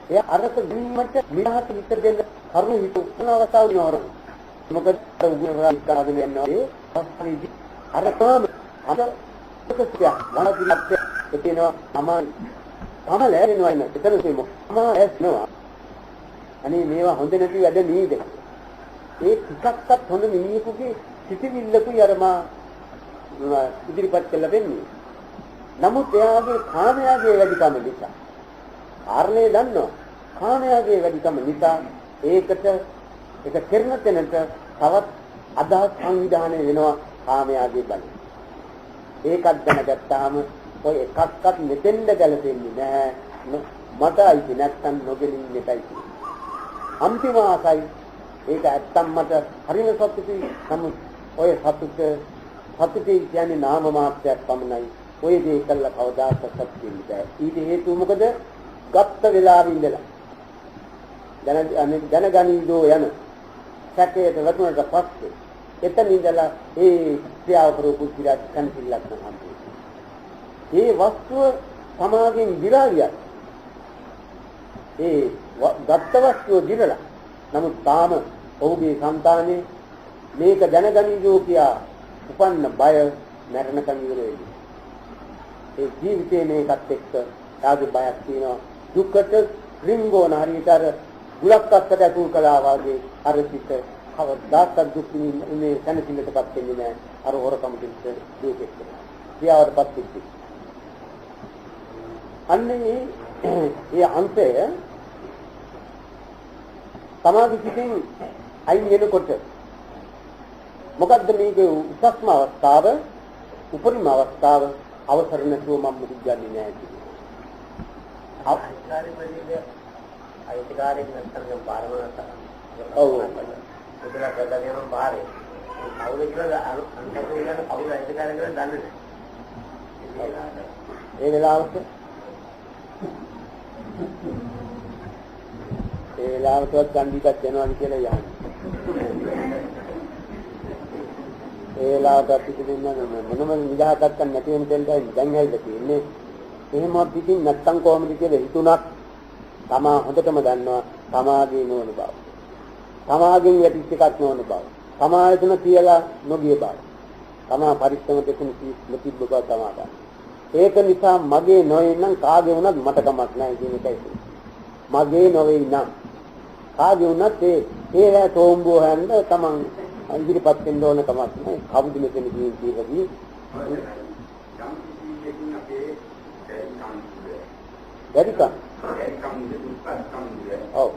Speaker 1: එයා අරක දීමට මිහත් විතර දෙන්න කරුණු හිතු උනවතාව නෝර මොකද උගුරා කාගෙන යනවා ඒ පස්සේ අර තාම අර ඔකසිය වලදිලත් එතනවා අමාන් තමලෑරෙනවා නේ එතන සෙමු අමා ඇස්නවා අනේ මේවා හොඳ නැති වැඩ නීද ඒ ටිකක්වත් හොඳ මිනිහෙකුගේ සිටිවිල්ලකුයි අර මා ඉදිරිපත් කළ වෙන්නේ නමුත් එයාගේ කාමයාගේ වැඩිකම නිසා ආර්ණේ දන්නවා කාමයාගේ වැඩිකම නිසා ඒකට ඒක කරන තැනට තවත් අදහස් සංවිධානය වෙනවා කාමයාගේ බලය ඒකත් දැනගත්තාම ඔය එකක්වත් මෙතෙන්ද ගැලපෙන්නේ නැහැ මට අයිති නැත්තම් නොගෙලින් මෙතයි අන්තිම ආසයි ඒක ඇත්තම මට හරිම සතුටුයි නමුත් ඔය සතුටේ කියන්නේ නාම මාත්‍රයක් පමණයි ඔය දේ කළා කවදාවත් සත්‍ය වෙන්නේ නැහැ ඊට හේතුව මොකද ගත්ත වෙලාවෙ ඉඳලා දැනගනිදෝ යන සැකයට වතුනට පස්සේ එතන ඉඳලා ඒ ක්‍රියාව කරපු කිරත් කන්තිලක් තමයි ඒ වස්තුව සමාගෙන් දිරාවියක් ඒ ගත්ත වස්තුව දිරලා නමුත් තාම ඔහුගේ సంతානේ මේක දැනගනිදෝ කියා උපන්න බය මරණකම් ඉවර වෙයි ඒ ජීවිතේ මේකත් එක්ක ආගේ බයක් තියෙනවා දුකට රින්ගෝන හරියට ගුලක් අත්තට අතුල් කළා වගේ අර පිට කවදාවත් දුක් මේ සැනසෙන්නටපත් වෙන්නේ නැහැ අර හොරකම දෙන්න දුකෙත් ක්‍රියාවටපත් වෙච්චි අන්නේ ඒ අන්තය සමාධි පිටින් අයින් වෙනකොට මොකද්ද මේකේ උසස්ම අවස්ථාව උපරිම අවස්ථාව අවසර නැතුව මම මුදු ගන්නේ නැහැ කියන්නේ අයිතිකාරයෙන් නැත්නම් පාරමනත ඔව් ඒකලා කරලා යන පාරේ කවුද කියලා අන්තකෝ යන කවුද අයිතිකාරය කියලා දන්නේ නැහැ ඒ වෙලාවට ගන්දිකක් දෙනවාද කියලා යන්නේ ඒ වෙලාවට පිටු දෙන්න මොනම නිදහසක් ගන්න නැති වෙන දෙයක් දැන් හැයිද තියෙන්නේ එහෙම පිටින් නැත්තම් කොහොමද කියලා හිතුණක් තමා හොඳටම දන්නවා තමාගේ නෝන බව. තමාගෙන් යටිච්ච එකක් නෝන බව. තමා එතන කියලා නොගිය බව. තමා පරිස්සම දෙකම තිබ්බ බව තමා ගන්න. ඒක නිසා මගේ නොවේ නම් කාගේ වුණත් මට කමක් නැහැ කියන එකයි. මගේ නොවේ නම් කාගේ වුණත් ඒ තෝම්බුව හැන්ද තමන් ඉදිරිපත් වෙන්න ඕන කමක් නැහැ. කවුද මෙතන කියන්නේ Jadi kan? Oh.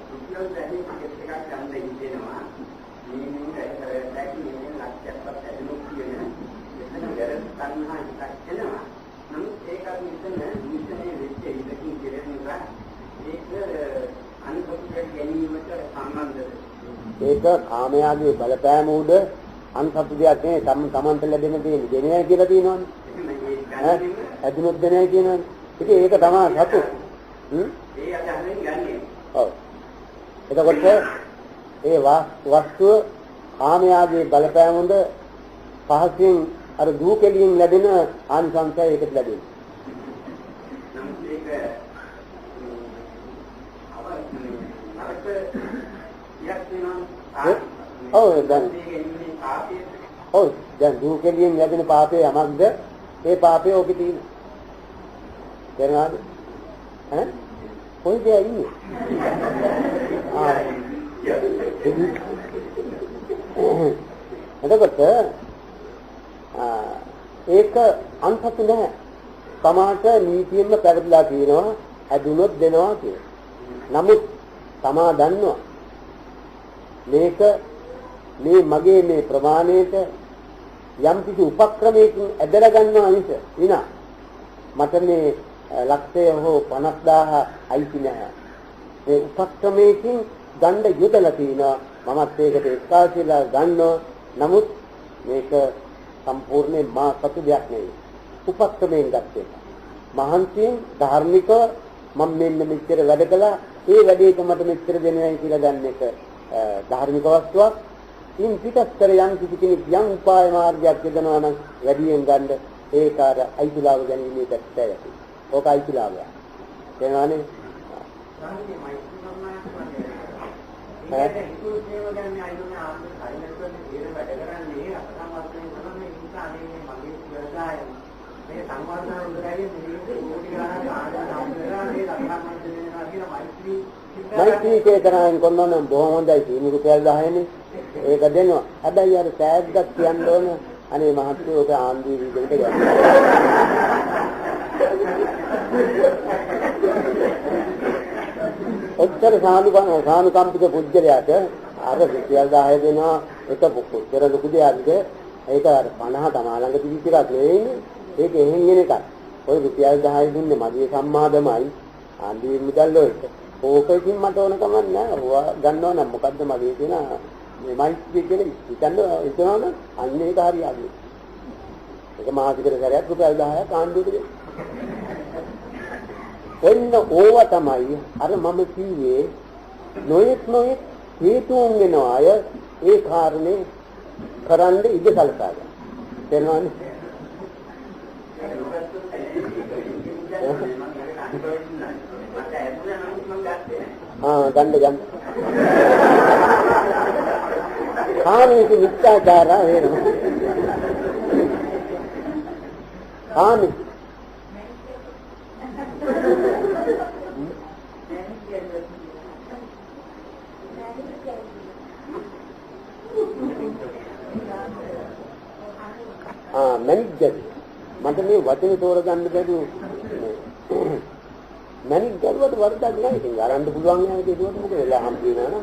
Speaker 1: ඒක කාමයාගේ බලපෑම උඩ අන්සතු දෙයක් නේ තමන්ට ලැබෙන දේ දෙන්නේ කියලා තියෙනවනේ. ඈ ඇදුනොත් දෙන්නේ කියනවනේ. ඉතින් ඒක තමයි සතු. ඒ අදහයෙන් ගන්නේ. ඔව්. එතකොට ඒ වස්තුව කාමයාගේ බලපෑම උඩ පහසෙන් අර දූකෙලියෙන් ලැබෙන ආනිසංසය ඒකට ලැබෙනවා. නමුත් ඒක ඔව් දැන් දූකෙලියෙන් ලැබෙන පාපේ යමක්ද ඒ පාපේ ඔකේ තියෙනවා. තේරුණාද? ඈ කොයිද ඉන්නේ? එතකොට ඒක අන්තත් නැහැ. තමාට නීතියෙන්ම පැවතිලා තියෙනවා ඇදුනොත් දෙනවා කියලා. නමුත් තමා දන්නවා මේක මේ මගේ මේ ප්‍රමාණයට යම් කිසි උපක්‍රමයකින් ඇදලා ගන්නවා මිස විනා මට මේ ලක්ෂය හෝ 50000 අයිති නැහැ. මේ උපක්‍රමයකින් ගන්න යොදලා තිනවා මමත් ඒකට එක්කාසීලා ගන්නවා. නමුත් මේක සම්පූර්ණයෙන් මා සතු දෙයක් නෙවෙයි. උපක්‍රමයෙන් ගත්තේ. මහන්සියෙන් ධාර්මිකව මම මෙන්න මෙච්චර වැඩ කළා. ඒ වැඩේට මට මෙච්චර දෙනවයි කියලා ගන්න එක ධාර්මික වස්තුවක්. ඉන් පිටස්තර යම් කිසි කෙනෙක් යම් උපාය මාර්ගයක් යොදනවා නම් වැඩියෙන් ගන්න ඒක අර අයිතිලාව ගැනීමේ පැත්තට. ඕක අයිතිලාවය. තේරෙනවනේ? මෛත්‍රී චේතනාවෙන් කොන්නනම් බොහොම හොඳයි. සීනි රුපියල් 10නේ. ඒක දෙනවා. හැබැයි අර ටැග්ගක් කියන්න ඕන. අනේ මහත්තයෝ ඔක ආන්දී විදිහට ගන්න. ඔච්චර සානුකම්පිත පුද්ගලයාට අර රුපියල් 10 දෙනවා. ඒක කොච්චර ලොකු දෙයක්ද? ඒක අර 50 තමා ළඟ තිබිච්ච නෙවෙයිනේ. ඒක එහෙන් එන එකක්. ඔය රුපියල් 10 දුන්නේ මගේ සම්මාදමයි. ආන්දී මුදල් වලට. ඕකකින් මට ඕන කමක් නැහැ. ඔවා ගන්නව නම් මොකද්ද මගේ කියන මේ මෛත්‍රී කියන හිතනවා අන්න ඒක හරියන්නේ. ඒක මාසිකට සැරයක් රුපියල් 10ක් ආණ්ඩුවට දෙන්න. එන්න ඕවා තමයි අර මම කිව්වේ නොයෙක් හේතුන් වෙන අය ඒ කාරණේ කරන්න ඉඩ සලසා ගන්න. තේරෙනවද? ගන්න. කාමයේ මිත්‍යාචාරය වෙනවා. කාමී මැනිජර් මට මේ වචනේ තෝරගන්න බැරි මැනිජ් කරුවට වරදක් නැහැ. ඉතින් අරන්න පුළුවන් නෑ ඒක ඒකට මොකද වෙලා හම් වෙනවා නම්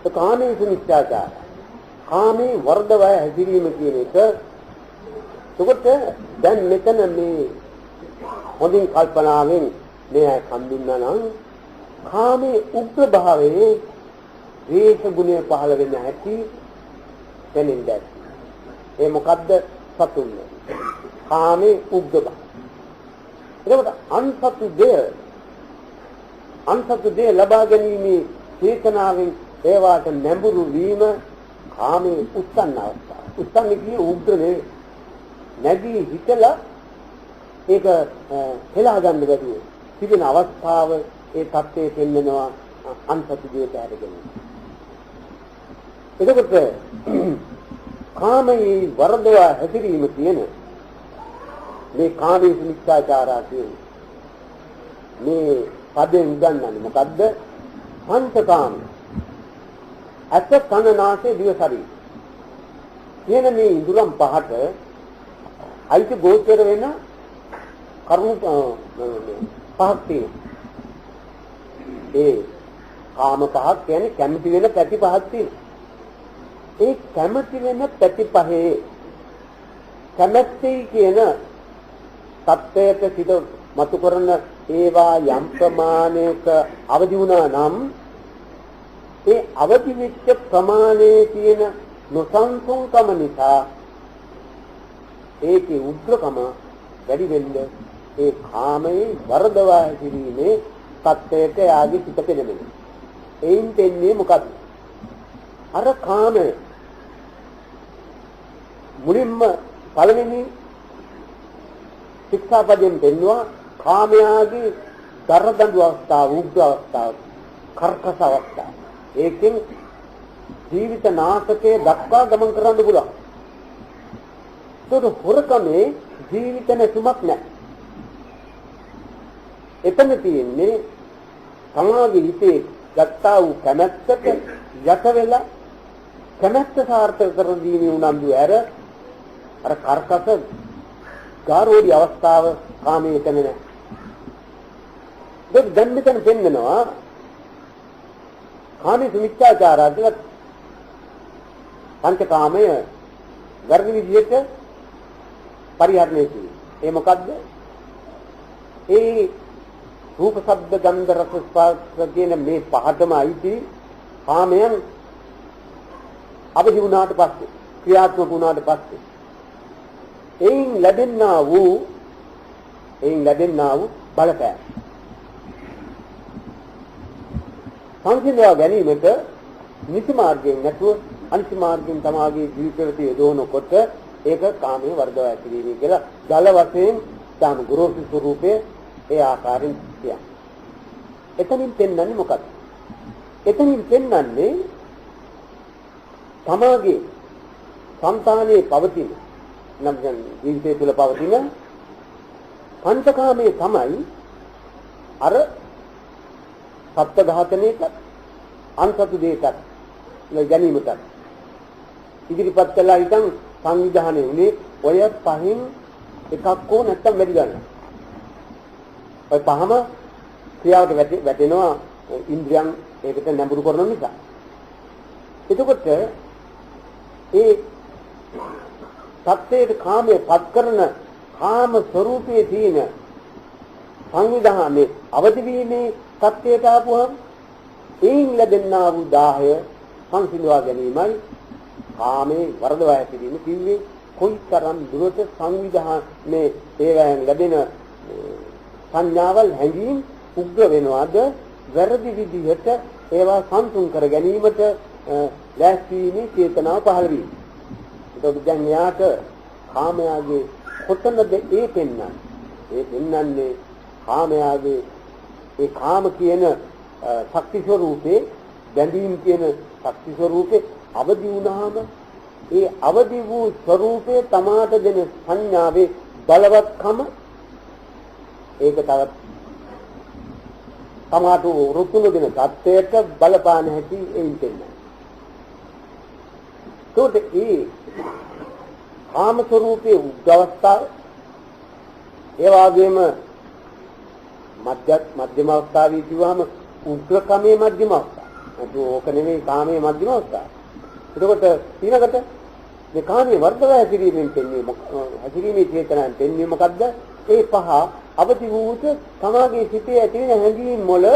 Speaker 1: ඒ කාමයේ මිත්‍යාචාර කාමයේ වර්ධවය හැදිරීම කියන එක. එතකොට දැන් මෙතන මේ හොඳින් කල්පනාවෙන් මේ හඳුන්නා නම් කාමයේ උග්‍ර භාවයේ දේශ ගුණය පහළ වෙන හැටි දැනෙන්නේ. ඒ මොකද්ද? සතුන්. කාමයේ උග්‍ර භාවය. එතකොට අන්සතු දේ ලබා ගැනීමේ චේතනාවෙන් ඒවාට නැඹුරු වීම කාමයේ උත්සන්න අවස්ථාව. උත්සන්න කියේ උග්‍රනේ නැගී හිතලා ඒක හෙලා ගන්න බැරුව තිබෙන අවස්ථාව ඒ தත්ත්වයේ පෙන්වනවා අන්සතු දේට අරගෙන. එතකොට කාමයේ වර්ධව හැසිරීම කියන මේ කාමයේ මිත්‍යාචාරා කියන මේ පදෙන් ගන්නන්නේ මොකද්ද? පංචකාම. අත කන නාසය දිව ශරීරය. කියන මේ ඉඳුරම් පහට අයිති ගෝචර වෙන කරුණු පහක් තියෙනවා. ඒ කාම පහක් කියන්නේ කැමති වෙන පැති පහක් තියෙනවා. ඒ කැමති වෙන පැති පහේ කැමැත්තේ කියන තත්ත්වයට සිට මතු කරන ඒවා යම් ප්‍රමාණයක අවදි වුණා නම් ඒ අවදි වෙච්ච ප්‍රමාණයේ තියෙන නොසන්සුන්කම නිසා ඒකේ උග්‍රකම වැඩි වෙන්න ඒ කාමයේ වර්ධවා කිරීමේ තත්ත්වයට යාගේ සිට පෙළෙනවා. එයින් දෙන්නේ මොකද්ද? අර කාමය මුලින්ම පළවෙනි ශික්ෂාපදයෙන් දෙන්නවා කාමයාගේ දරදඬු අවස්ථාව, උග්‍ර අවස්ථාව, කර්කස අවස්ථාව. ඒකෙන් ජීවිත නාටකයේ දක්වා ගමන් කරන්න පුළුවන්. ඒක හොරකමේ ජීවිත නැතුමක් නැහැ. එතන තියෙන්නේ තමාගේ හිතේ ගත්තා වූ කැමැත්තට යට වෙලා කැමැත්ත සාර්ථක කර දීමේ උනන්දු ඇර අර කර්කස ගාරෝඩි අවස්ථාව කාමයේ එතන නැහැ. දැන් මෙතන පෙන්නනවා කාමී මිත්‍යාචාරය පංචකාමය වර්ණ විදියට පරිහරණය කිරීම. ඒ මොකද්ද? ඒ රූප ශබ්ද ගන්ධ රස ස්පර්ශ කියන මේ පහටම අයිති කාමයන් අවදි වුණාට පස්සේ ක්‍රියාත්මක වුණාට පස්සේ එයින් ලැබෙනා වූ බලපෑම සංසිඳවා ගැනීමට නිසි මාර්ගයෙන් නැතුව අනිසි මාර්ගයෙන් තමාගේ ජීවිතයට යොදවනකොට ඒක කාමයේ වර්ධව ඇතිවීම කියලා ජල වශයෙන් තාම ගුරුසු ස්වරූපයේ ඒ ආකාරයෙන් කියන්නේ. එතනින් පෙන්වන්නේ මොකක්ද? එතනින් පෙන්වන්නේ තමාගේ సంతානයේ පවතින නම් ජීවිතය තුළ පවතින පංචකාමයේ තමයි අර සත්ත්ව ඝාතනයේට අන්සතු දෙයකට ගැනීමට ඉදිරිපත් කළා ඉතින් සංවිධානය උනේ ඔය පහෙන් එකක් හෝ නැත්තම් වැඩි ගන්න. ඔය පහම ක්‍රියාවට වැටෙනවා ඉන්ද්‍රියන් ඒකට නැඹුරු කරන නිසා. එතකොට ඒ සත්‍යයේ කාමයේ පත් කරන කාම ස්වરૂපයේ තියෙන සංවිධානයේ අවදි වීමේ සත්‍යයට ආපුවම එයින් ලැබෙනා වූ 10 සංසිඳවා ගැනීමයි කාමයේ වර්ධවා ඇතිවීම කිව්වේ. කොයිතරම් දුරට සංවිධානයේ ඒවෙන් ලැබෙන සංඥාවල් හැඟීම් උග්‍ර වෙනවාද වැරදි විදිහට ඒවා සංසුන් කර ගැනීමට ලෑස්තිීමේ චේතනාව පහළ වීම. ඒක දැන් යාට කාමයාගේ කොතනද ඒ පෙන්වන්නේ? ඒ පෙන්වන්නේ කාමයාගේ ඒ කාම කියන ශක්ති ස්වરૂපේ බැඳීම් කියන ශක්ති ස්වરૂපේ අවදි වුණාම ඒ අවදි වූ ස්වરૂපේ තමාට දෙන සංඥාවේ බලවත්කම ඒක තවත් තමාට රුතුණු දෙන තත්ත්වයට බලපාන හැටි එයින් පෙන්නනවා. ඒ කාම ස්වરૂපයේ උද්ගවස්ථාව ඒ වගේම මධ්‍යම අවස්ථාවේ කිව්වම උග්‍රකමේ මධ්‍යම අවස්ථාව. ඒක නෙමෙයි කාමයේ මධ්‍යම අවස්ථාව. එතකොට ඊළඟට මේ කාමයේ වර්ධව හැසිරීමෙන් පෙන්වීම හැසිරීමේ චේතනාවෙන් පෙන්වීම මොකද්ද? ඒ පහ අවදි වූට තමාගේ සිතේ ඇති වෙන හැඟීම් වල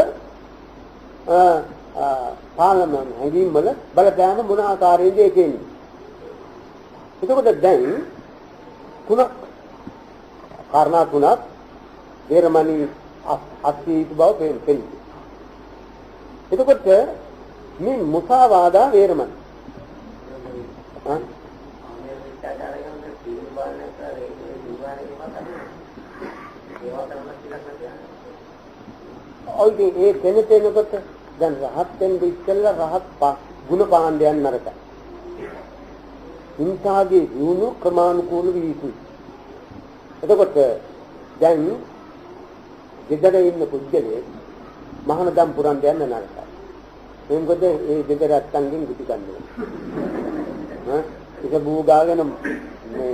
Speaker 1: පාලන හැඟීම් වල බලපෑම මොන ආකාරයෙන්ද ඒකෙන්නේ? එතකොට දැන් තුනක් කාරණා තුනක් වේරමණී අස්තිත බව පෙන්වන්නේ. එතකොට මේ මුසාවාදා වේරමණී ඔයදී ඒ කෙනෙකුට දැන් රහත් වෙන්න ඉස්සෙල්ලා රහත් ගුණ පාණ්ඩයන් නරකයි. හිංසාගේ දියුණු ක්‍රමානුකූල වී යුතුයි. එතකොට දැන් ගෙදර ඉන්න පුද්ගලයෙක් මහානදම් පුරන් යන්න නරකයි. ඒ මොකද ඒ ගෙදර අත්තන්ගෙන් පිටි ගන්නවා. ඒක බූ ගාගෙන මේ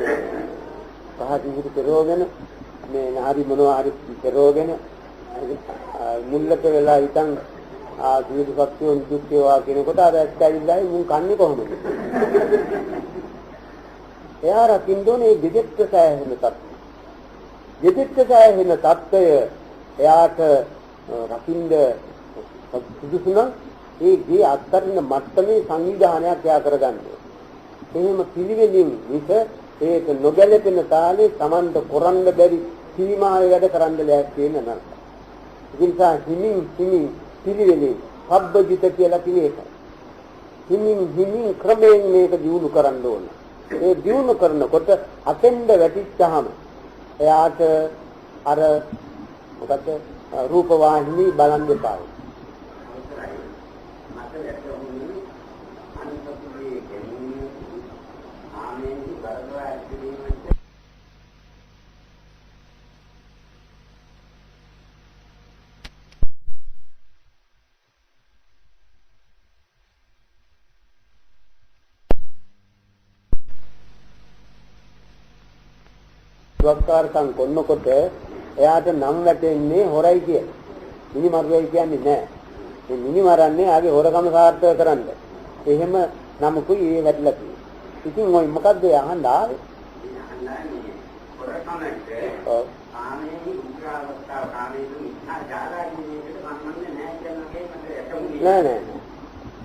Speaker 1: පහත් විදිහට පෙරෝගෙන මේ හරි මොනවා හරි පෙරෝගෙන මුල්ලට වෙලා හිටන් සීල සත්‍යෝ දුක් වේවා කියනකොට අර ඇත්තයිල්ලයි මුන් කන්නේ කොහොමද? එයා රකින්න ඕනේ දෙදෙත්ත සෑහෙන තත්ත්වය. දෙදෙත්ත සෑහෙන තත්ත්වය එයාට රකින්න සුදුසු නම් ඒ ගේ අත්තරින මට්ටමේ සංවිධානයක් එයා කරගන්න ඕනේ. එහෙම පිළිවෙලින් විස ඒක නොගැලපෙන තාලේ Tamanda කරන්න බැරි සීමාවේ වැඩ කරන්න ලෑස්ති වෙන නරක. ඒ නිසා හිමින් පිළිවෙලින් පබ්බජිත කියලා කියේ ඒක. හිමින් ක්‍රමයෙන් මේක දියුණු කරන්න ඕන. ඒ දියුණු කරනකොට අතෙන්ද වැටිච්චාම එයාට අර මොකද රූප වාහිනී බලන් දෙපාර. වක්කාරකම් කොන්නකොට එයාට නම් වැටෙන්නේ හොරයි කිය. මිනිමරුවයි කියන්නේ නැහැ. මේ මිනිමරන්නේ ආගේ හොරකම සාර්ථක කරන්න. එහෙම නමකුයි ඒ වැටලා තියෙන්නේ. ඉතින් ඔය මොකද්ද අහන්න ආවේ? නෑ.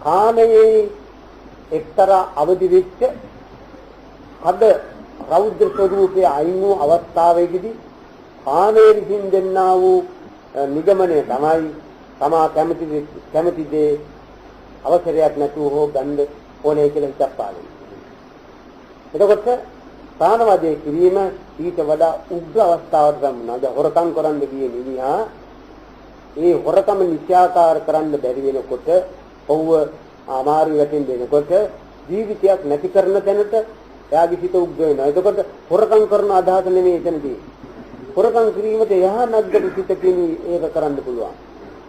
Speaker 1: කාමයේ එක්තරා අවදි වෙච්ච අද රෞද්‍ර ස්වરૂපයේ අයින් වූ අවස්ථාවේදී කාමයේ විසින් දෙන්නා වූ නිගමනය තමයි තමා කැමති දේ අවසරයක් නැතුව හෝ ගන්න ඕනේ කියලා හිතක් පාලනය. එතකොට ප්‍රාණවාදයේ කිරීම ඊට වඩා උග්‍ර අවස්ථාවකට ගන්නවා. දැන් හොරකම් කරන්න ගියේ මිනිහා ඒ හොරකම නිශ්චයාකාර කරන්න බැරි වෙනකොට ඔව්ව අමාරු වැටෙන්න දෙනකොට ජීවිතයක් නැති කරන තැනට එයාගේ හිත උග්‍ර වෙනවා. එතකොට හොරකම් කරන අදහස නෙමෙයි එතනදී. හොරකම් කිරීමට යහ නැද්ද පිටකින් ඒක කරන්න පුළුවන්.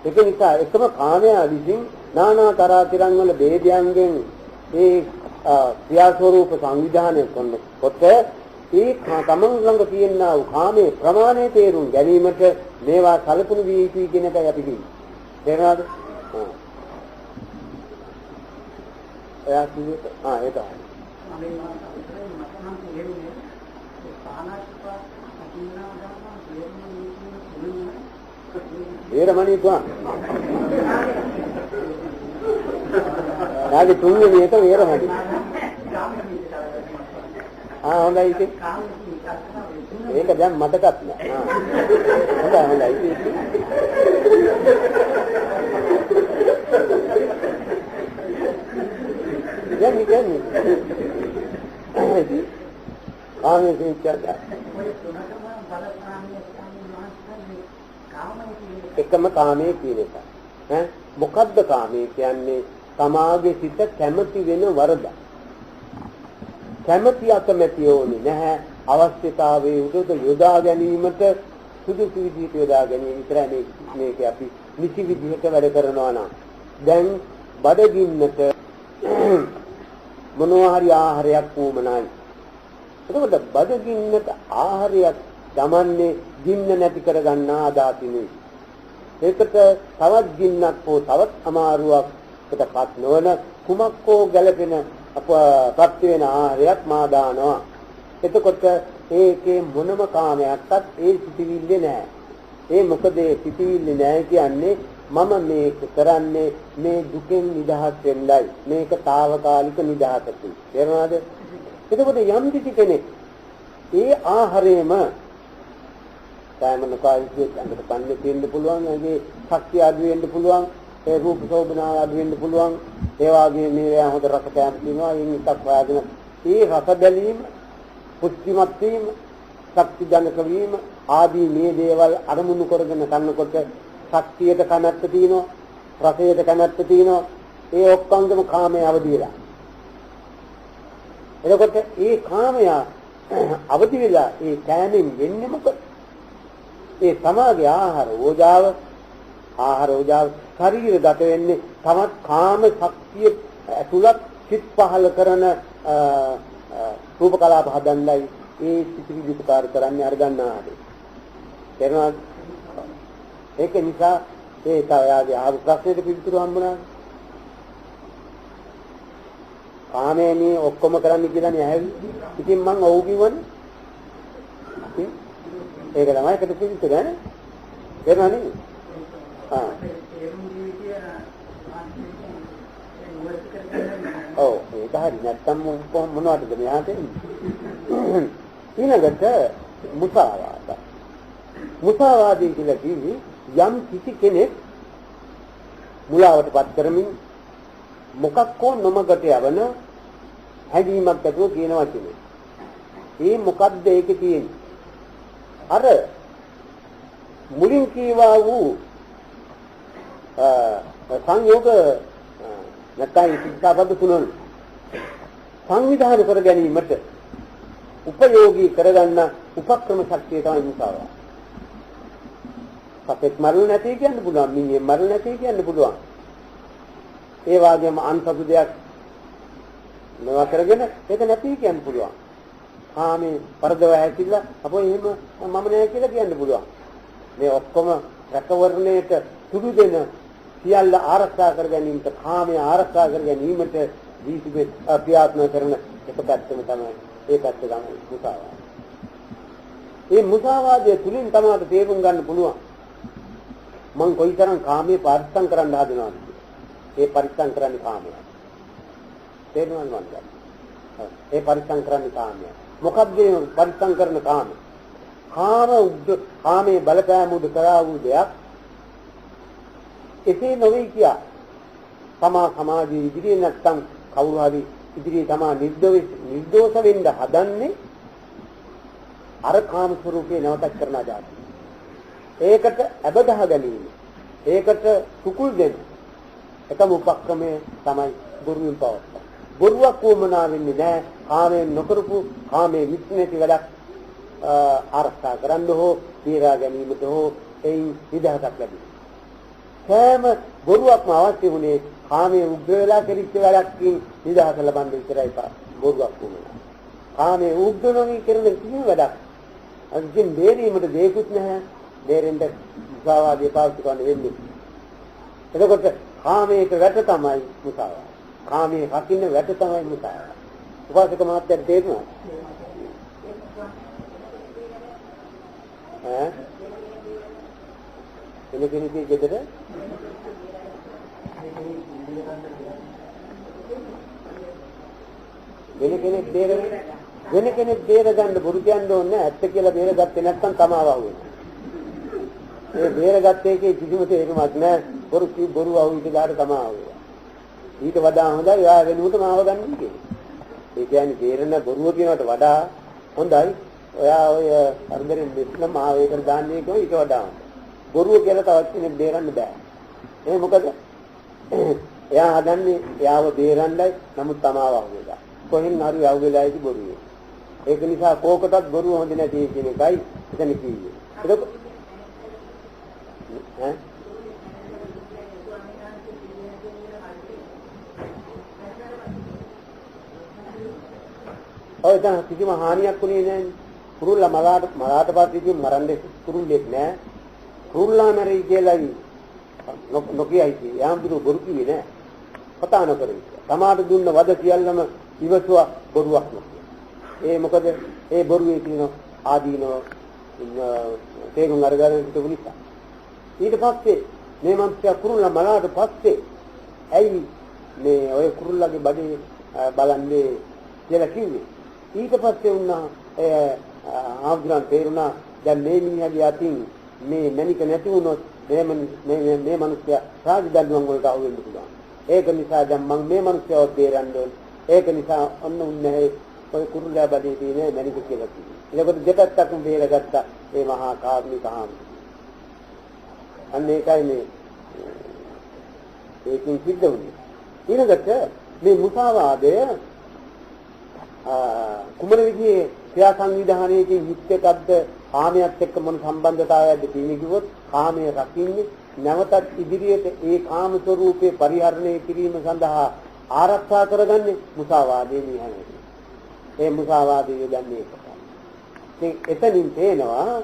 Speaker 1: ඒක නිසා එකම කාමයා විසින් නානා තරාතිරන් වල ભેදයන්ගෙන් ඒ ක්‍රියාස්වරූප සංවිධානය කරනකොට ඒ තමන් ළඟ තියෙනා වූ කාමයේ ප්‍රමාණය තේරුම් ගැනීමට මේවා සලකුණු දී යුතුයි කියන එකයි අපි කියන්නේ. තේරෙනවද? එයා කිව්වේ ඒක වේරමණී තුන්. යාගේ තුන්වෙනි එක වේරමණී. හොඳයි ඉතින්. ඒක දැන් මතකත් නෑ. හොඳයි ඉතින්. යන්නේ. කාමයේ සිංචා. එකම කාමයේ කියන එක. මොකද්ද කාමයේ කියන්නේ? තමාගේ සිත කැමති වෙන වරද. කැමති අකමැති ඕනේ නැහැ. අවශ්‍යතාවයේ උදෙත යොදා ගැනීමට සුදුසු විදිහට යොදා ගැනීම විතරයි මේක අපි නිසි විදිහට වැඩ කරනවා නම්. දැන් බඩගින්නට මොනවා හරි ආහාරයක් වුමනයි. එතකොට බඩගින්නට ආහාරයක් දමන්නේ ගින්න නැති කර ගන්නා අදාතිනේ. ඒකට තවත් ගින්නක් හෝ තවත් අමාරුවක්කටපත් නොවන කුමක්කෝ ගැළපෙන අපපත් වෙන ආහාරයක් මා දානවා. එතකොට ඒකේ මොනම කාමයක්වත් ඒ සිටිවිල්ලේ නැහැ. ඒ මොකද ඒ සිටිවිල්ලේ නැහැ කියන්නේ මම මේක කරන්නේ මේ දුකෙන් නිදහස් වෙන්නයි. මේක తాවකාලික නිදහසකි. තේරුණාද? එතකොට යම් කිසි කෙනෙක් ඒ ආහාරයේම සාමනකායිකේ අnder පන්නේ තියෙන්න පුළුවන්. ඒකේ ශක්තිය අඩු වෙන්න පුළුවන්. ඒ රූප සෝබනා අඩු වෙන්න පුළුවන්. ඒ වගේ මේවා හොඳ රස කෑම තියෙනවා. ඒන් එකක් හොයාගෙන ඒ රස බැලීම, පුස්තිමත් වීම, ශක්ති ජනක වීම ආදී මේ දේවල් අරමුණු කරගෙන කරනකොට ශක්තියට කනත්ත තියෙනවා, රසයට කනත්ත තියෙනවා. ඒ ඔක්කොංගම කාමයේ අවදි වෙලා. එතකොට ඒ කාමය අවදි වෙලා ඒ කෑමෙන් වෙන්නේ මොකද? ඒ සමාගේ ආහාර ඕජාව ශරීරගත වෙන්නේ තමත් කාම ශක්තිය ඇතුළත් සිත් පහල කරන රූප කලාප හදන්නයි ඒ සිතිවිලි උපකාර කරන්නේ අර ගන්න ආහාරය. තේරුණාද? ඒක නිසා ඒ තායාගේ අහපු ප්‍රශ්නෙට පිළිතුරු හම්බුණා. කාමයේ ඔක්කොම කරන්න කියලානේ ඇහැවි. ඉතින් මං ඔව් කිව්වනේ. ඒක තමයි ඒකට පිළිතුර ඈ. තේරුණානේ? ඔව් ඒක හරි. නැත්තම් මොනවටද මෙහාට එන්නේ? ඊළඟට මුසාවාද. මුසාවාදී කියලා කිව්වේ යම් කිසි කෙනෙක් මුලාවටපත් කරමින් මොකක් හෝ නොමගට යවන හැඟීමක් ඇතුව කියන වචනේ. ඒ මොකද්ද ඒකේ තියෙන්නේ? අර මුලින් කීවා වූ සංයෝග නැත්නම් ඉතිසාවද තුනන සංවිධානය කර ගැනීමට උපයෝගී කරගන්න උපක්‍රම ශක්තිය තමයි මුසාවාද. සතෙක් මරණ නැති කියන්න පුළුවන්, මිනිහෙක් මරණ නැති කියන්න පුළුවන්. ඒ වගේම අන්සතු දෙයක් නව කරගෙන ඒක නැති කියන්න පුළුවන්. මේ පරදව ඇතිලා අපෝ එහෙම මම නෑ කියලා කියන්න පුළුවන්. මේ ඔක්කොම රැකවරණයට සුදු දෙන සියල්ල ආරක්ෂා කර ගැනීමට, කාමයේ ආරක්ෂා කර ගැනීමට දීසිබේ ප්‍රයත්න කරන එක පැත්තම තමයි ඒ පැත්ත තමයි මුසාවාද. මේ මුසාවාදයේ තුලින් තමයි තේරුම් ගන්න පුළුවන් මං කොයිතරම් කාමයේ පරිස්සම් කරන්න හදනවද කියලා. ඒ පරිස්සම් කරන්නේ කාමය. තේරුණාද මන්ද? ඒ පරිස්සම් කරන්නේ කාමය. මොකක්ද මේ පරිස්සම් කරන කාමය? කාමයේ බලපෑම උඩ කරා වූ දෙයක් එසේ නොවේ කියා. සමාජයේ ඉදිරියේ නැත්තම් කවුරු හරි ඉදිරියේ තමා නිර්දෝෂ වෙන්න හදන්නේ අර කාම ස්වરૂපේ නැවතත් කරන ආකාරය. ඒකට අබදහ ගැනීම. ඒකට සුකුල් දෙන්න. එකම උපක්‍රමය තමයි බොරුවෙන් පවත්තා. බොරුවක් වුමනා වෙන්නේ නැහැ. කාමයෙන් නොකරපු කාමයේ විශ්නේති වැඩක් ආරක්ෂා කරන්න හෝ දීරා ගැනීමට හෝ එයින් නිදහසක් ලැබෙනවා. සෑම බොරුවක්ම අවශ්‍ය වුණේ කාමයේ උග්‍ර වෙලා කෙරිච්ච වැඩක්කින් නිදහස ලබන්න විතරයි බොරුවක් වුණා. කාමයේ උග්‍ර නොවි කරන කිසිම වැඩක් අදින් දෙරීමට දෙයක්වත් නැහැ. දෙරෙන්ද මුසාවාදී පාවිච්චි කරන්න වෙන්නේ. එතකොට කාමයේක වැට තමයි මුසාවාද. කාමයේ හකින්න වැට තමයි මුසාවාද. උපාසක මහත්තයා තේරුණා? කෙනෙකුගේ ගෙදර වෙන කෙනෙක් බේරගන්න බොරු කියන්න ඕනේ ඇත්ත කියලා බේරගත්තේ නැත්නම් තමා වහුවේ. ඒ බේරගත්තේ කිසිම තේරුමක් නැහැ. බොරු වහුවිට දාට තමා වහුවා. ඊට වඩා හොඳයි යා වෙනුවට මාව ගන්න කියේ. ඒ කියන්නේ බේරන බොරුව කියනකට වඩා හොඳයි ඔයා ඔය අර්ධයෙන් දෙන්න මාව ඒකට දාන්නේ කොයි ඊට වඩා හොඳයි. බොරුව කියලා තවත් කෙනෙක් බේරන්න බෑ. ඒ මොකද එයා හදන්නේ එයාව බේරන්නයි නමුත් තමා වහුවා. කොහෙන් හරි යවුවෙලා ඉති බොරුවේ. ඒක නිසා කෝකටත් බොරුව හොඳ නැති කියන එකයි එතන කිව්වේ. ඒක ඔය දැන් කිසිම හානියක් උනේ නැහැ. කුරුල්ලා මලාට පස්සේ මරන්නේ කුරුල්ලෙක් නෑ. කුරුල්ලා මරයි කියලායි නොකියයි කිය. යාම්දුරු බොරු කිව්වේ නෑ. කතා නොකරේ. තමාට දුන්න වද සියල්ලම ඉවසුවා බොරුවක් නොකිය. ඒ මොකද ඒ බොරුවේ තියෙන ආදීනව තේරුම් අරගෙන තිබු නිසා. ඊට පස්සේ මේ මනුස්සයා කුරුල්ලා මලාට පස්සේ ඇයි මේ ඔය කුරුල්ලාගේ බඩේ බලන්නේ කියලා කිව්වේ. ඊට පස්සේ වුණා ආග්‍රහණ තේරුණා දැන් මේ මිනිහගේ අතින් මේ මණික නැති වුණොත් මේ මිනිස්සයා රාජදඬුවම් වලට අහු වෙන්න පුළුවන්. ඒක නිසා දැන් මම මේ මිනිස්සයව බේරන්න ඕනේ. ඒක නිසා ඔන්න උන්නේ ඔය කුරුල්ලා බඩේ තියෙන මණික කියලා කිව්වා. ඒකට දෙපැත්තක්ම බේරගත්තා මේ මහා කාර්මික හාමි. අන්න ඒකයි මේ ඒකෙන් සිද්ධ වුණේ. ඊළඟට මේ මුසාවාදය කුමන විදිහේ ක්‍රියා සංවිධානයකින් හිතකද්ද කාමයට එක්ක මොන සම්බන්ධතාවයක්ද කියන්නේ කිව්වොත් කාමයේ රකින්නේ නැවතත් ඉදිරියට ඒ කාම ස්වરૂපේ පරිහරණය කිරීම සඳහා ආරක්ෂා කරගන්නේ මුසාවාදයේ නිහඬයි. ඒ මුසාවාදයේ යන්නේ ඒකයි. ඉතින් එතනින් තේනවා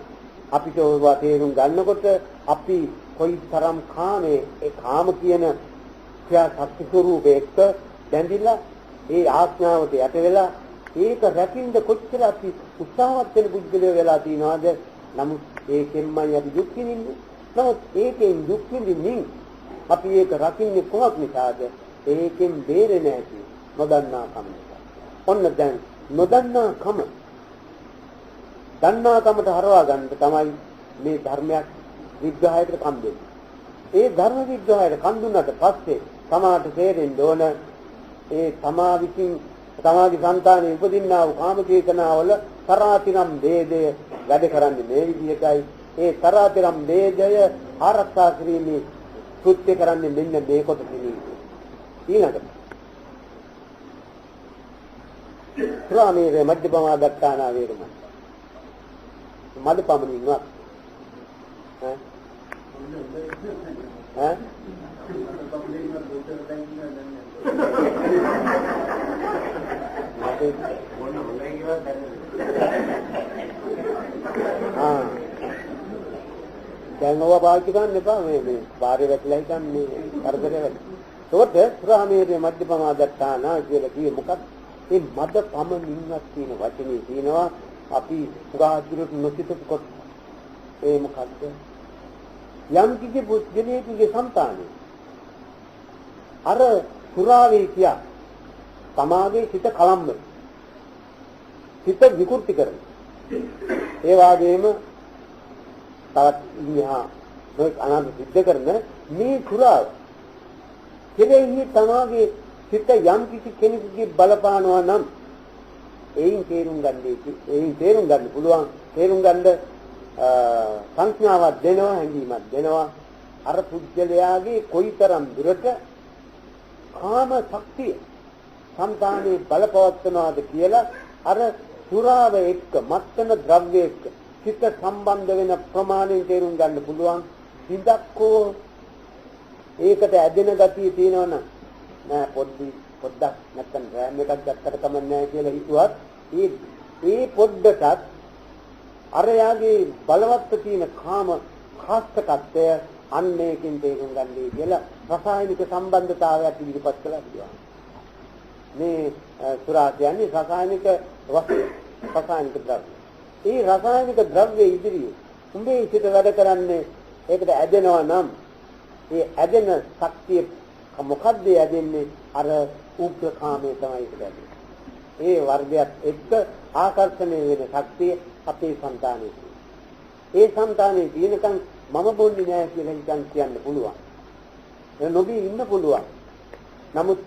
Speaker 1: අපිට ඒවා තේරුම් ගන්නකොට අපි කොයිතරම් කාමේ ඒ කාම කියන ක්‍රියා ශක්ති ස්වરૂපයක දැඳිලා ඒ ආඥාවට යට වෙලා ඒක රැකින්න කොච්චර අපි උත්සාහවත් වෙන බුද්ධලේ වෙලා තියනවාද? නමුත් ඒකෙන්මයි අපි දුක් විඳින්නේ. නමුත් ඒකෙන් දුක් විඳින්නින් අපි ඒක රකින්නේ කොහොමද නිසාද? ඒකෙන් බේරෙන්නේ නැති නොදන්නා කම නිසා. ඔන්න දැන් නොදන්නා කම දන්නා කමට හරවා ගන්න තමයි මේ ධර්මයක් විග්‍රහයකට කම් දෙන්නේ. ඒ ධර්ම විග්‍රහයට කම් දුන්නාට පස්සේ තමාට තේරෙන්න ඕන ඒ තමා විසින් තමාගේ సంతානෙ උපදින්නා වූ කාම චේතනාවල තරාතිරම් වේදය වැඩ කරන්නේ මේ විදිහටයි. ඒ තරාතිරම් වේදය ආරක්ෂා කිරීමේ කෘත්‍ය කරන්නේ මෙන්න මේ කොටසින්. ඊළඟට ශ්‍රාමීර මධ්‍යපමා දත්තානා වේරමණී මදපමණින්වත් දැන් ඔවා පාවිච්චි කරන්න එපා මේ පාරේ වැටලා හිටන්නේ කරදරේ වැඩ. ඒකට ශ්‍රාමීර මධ්‍යපමා දත්තානා කියලා කියේ මොකක්ද? මේ මදපමණින්වත් කියන වචනේ කියනවා අපි උගාදුරට නොසිතපු කොට ඒ මොකද්ද? යම් කිසි පුද්ගලයෙකුගේ సంతානෙ අර සුරාවේ කියා තමාගේ සිත කලම්බ සිත විකෘති කරන ඒ වගේම තවත් ඉන්හා නොඑක් අනාගත සිද්ධ කරන මේ සුරාව කෙරෙහි තමාගේ සිත යම් කිසි කෙනෙකුගේ බලපානවා නම් එයින් තේරුම් ගන්න පුළුවන් තේරුම් ගන්න සංඥාවක් දෙනවා හැඟීමක් දෙනවා අර පුද්ගලයාගේ කොයිතරම් දුරට කාම ශක්තිය సంతානේ බලපවත්වනවාද කියලා අර සුරාව එක්ක මත්තන ද්‍රව්‍ය එක්ක සිත සම්බන්ධ වෙන ප්‍රමාණයෙන් තේරුම් ගන්න පුළුවන්. ඉඳක්කෝ ඒකට ඇදෙන ගතිය තියෙනවනම් නෑ පොඩ්ඩක් නැත්තම් රෑම් එකක් ගත්තට කමක් නැහැ කියලා හිතුවත් ඒ පොඩ්ඩටත් අර යාගේ බලවත් තියෙන කාම ખાස්කත්වය අන්නේකින් තේරුම් ගන්නයි කියලා රසායනික සම්බන්ධතාවයක් ඉදිරිපත් කළා කියනවා. මේ සුරා කියන්නේ රසායනික රසායනික ද්‍රව්‍ය. ඒ රසායනික ද්‍රව්‍ය ඉදිරියේ උඹේ සිත වැඩ කරන්නේ ඒකට ඇදෙනවා නම් ඒ ඇදෙන ශක්තිය මොකද්ද ඇදෙන්නේ? අර උග්‍ර කාමයේ තමයි ඒක. ඒ වර්ගයත් එක්ක ආකර්ෂණය වෙන ශක්තිය අපේ సంతානෙ. ඒ సంతානෙ දිනකන් මම බොන්නේ නැහැ කියලා හිතන් කියන්න පුළුවන්. ඒ නොබී ඉන්න පුළුවන්. නමුත්